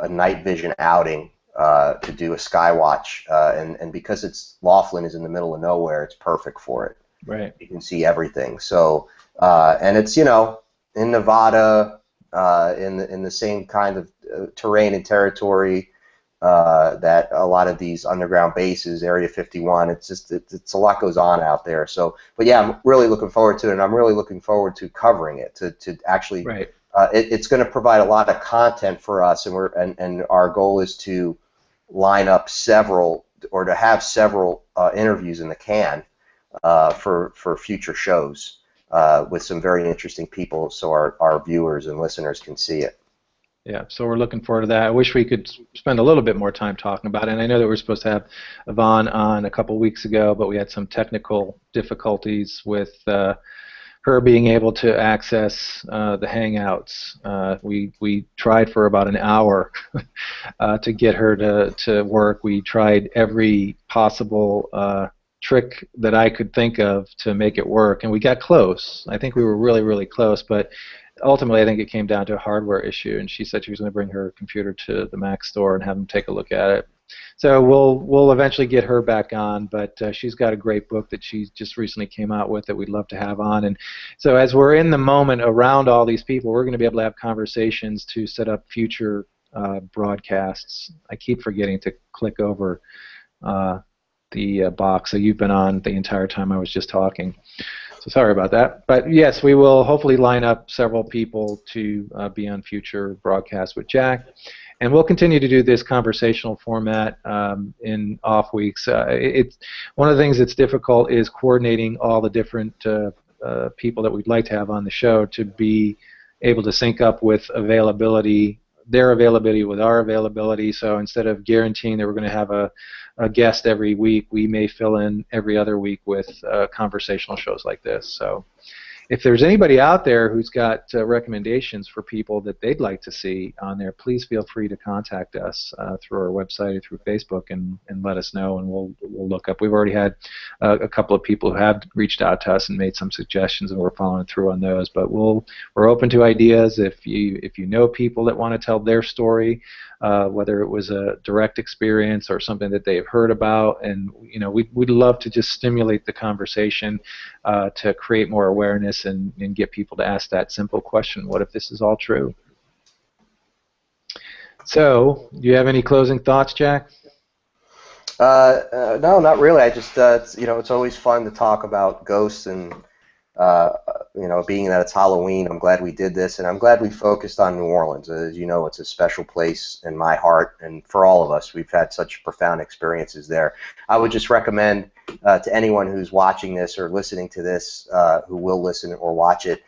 night vision outing to do a sky watch, and because Laughlin is in the middle of nowhere, it's perfect for it. Right. You can see everything. So and it's in Nevada, in the same kind of terrain and territory that a lot of these underground bases, Area 51. It's a lot goes on out there. So, but yeah, I'm really looking forward to it, and I'm really looking forward to covering it, to actually. Right. It's going to provide a lot of content for us, and our goal is to line up several, or to have several interviews in the can for future shows with some very interesting people, so our viewers and listeners can see it. Yeah, so we're looking forward to that. I wish we could spend a little bit more time talking about it. And I know that we were supposed to have Yvonne on a couple weeks ago, but we had some technical difficulties with her being able to access the Hangouts. We tried for about an hour to get her to work. We tried every possible trick that I could think of to make it work, and we got close. I think we were really, really close, but ultimately I think it came down to a hardware issue, and she said she was going to bring her computer to the Mac store and have them take a look at it. So we'll eventually get her back on, but she's got a great book that she just recently came out with that we'd love to have on. And so as we're in the moment around all these people, we're going to be able to have conversations to set up future broadcasts. I keep forgetting to click over the box, so you've been on the entire time I was just talking. So sorry about that. But yes, we will hopefully line up several people to be on future broadcasts with Jack. And we'll continue to do this conversational format in off weeks. It's one of the things that's difficult is coordinating all the different people that we'd like to have on the show to be able to sync up with availability, their availability with our availability. So instead of guaranteeing that we're going to have a guest every week, we may fill in every other week with conversational shows like this. So if there's anybody out there who's got recommendations for people that they'd like to see on there, please feel free to contact us through our website or through Facebook and let us know, and we'll look up. We've already had a couple of people who have reached out to us and made some suggestions, and we're following through on those. But we're open to ideas. If you know people that want to tell their story, whether it was a direct experience or something that they've heard about, and we'd love to just stimulate the conversation to create more awareness and get people to ask that simple question: what if this is all true? So, do you have any closing thoughts, Jack? No, not really. I just it's always fun to talk about ghosts, and being that it's Halloween, I'm glad we did this, and I'm glad we focused on New Orleans. As you know, it's a special place in my heart, and for all of us, we've had such profound experiences there. I would just recommend to anyone who's watching this or listening to this, who will listen or watch it,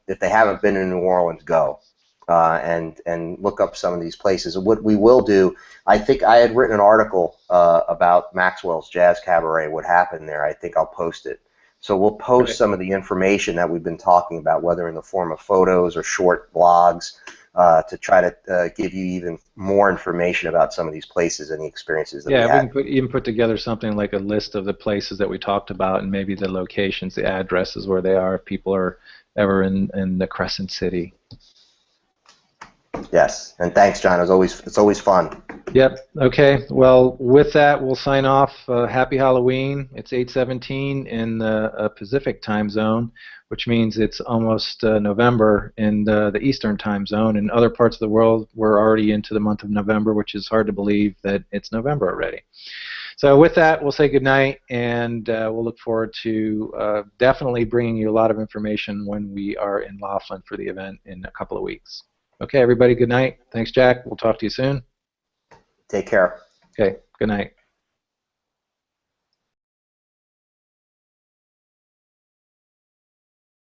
if they haven't been in New Orleans, go and look up some of these places. And what we will do, I think I had written an article about Maxwell's Jazz Cabaret, what happened there. I think I'll post it. So we'll post some of the information that we've been talking about, whether in the form of photos or short blogs, to try to give you even more information about some of these places and the experiences that we had. We can even put together something like a list of the places that we talked about, and maybe the locations, the addresses where they are, if people are ever in the Crescent City. Yes, and thanks, John. It's always fun. Yep. Okay. Well, with that, we'll sign off. Happy Halloween. It's 8:17 in the Pacific time zone, which means it's almost November in the Eastern time zone. In other parts of the world, we're already into the month of November, which is hard to believe that it's November already. So with that, we'll say goodnight, and we'll look forward to definitely bringing you a lot of information when we are in Laughlin for the event in a couple of weeks. Okay, everybody, good night. Thanks, Jack. We'll talk to you soon. Take care. Okay. Good night.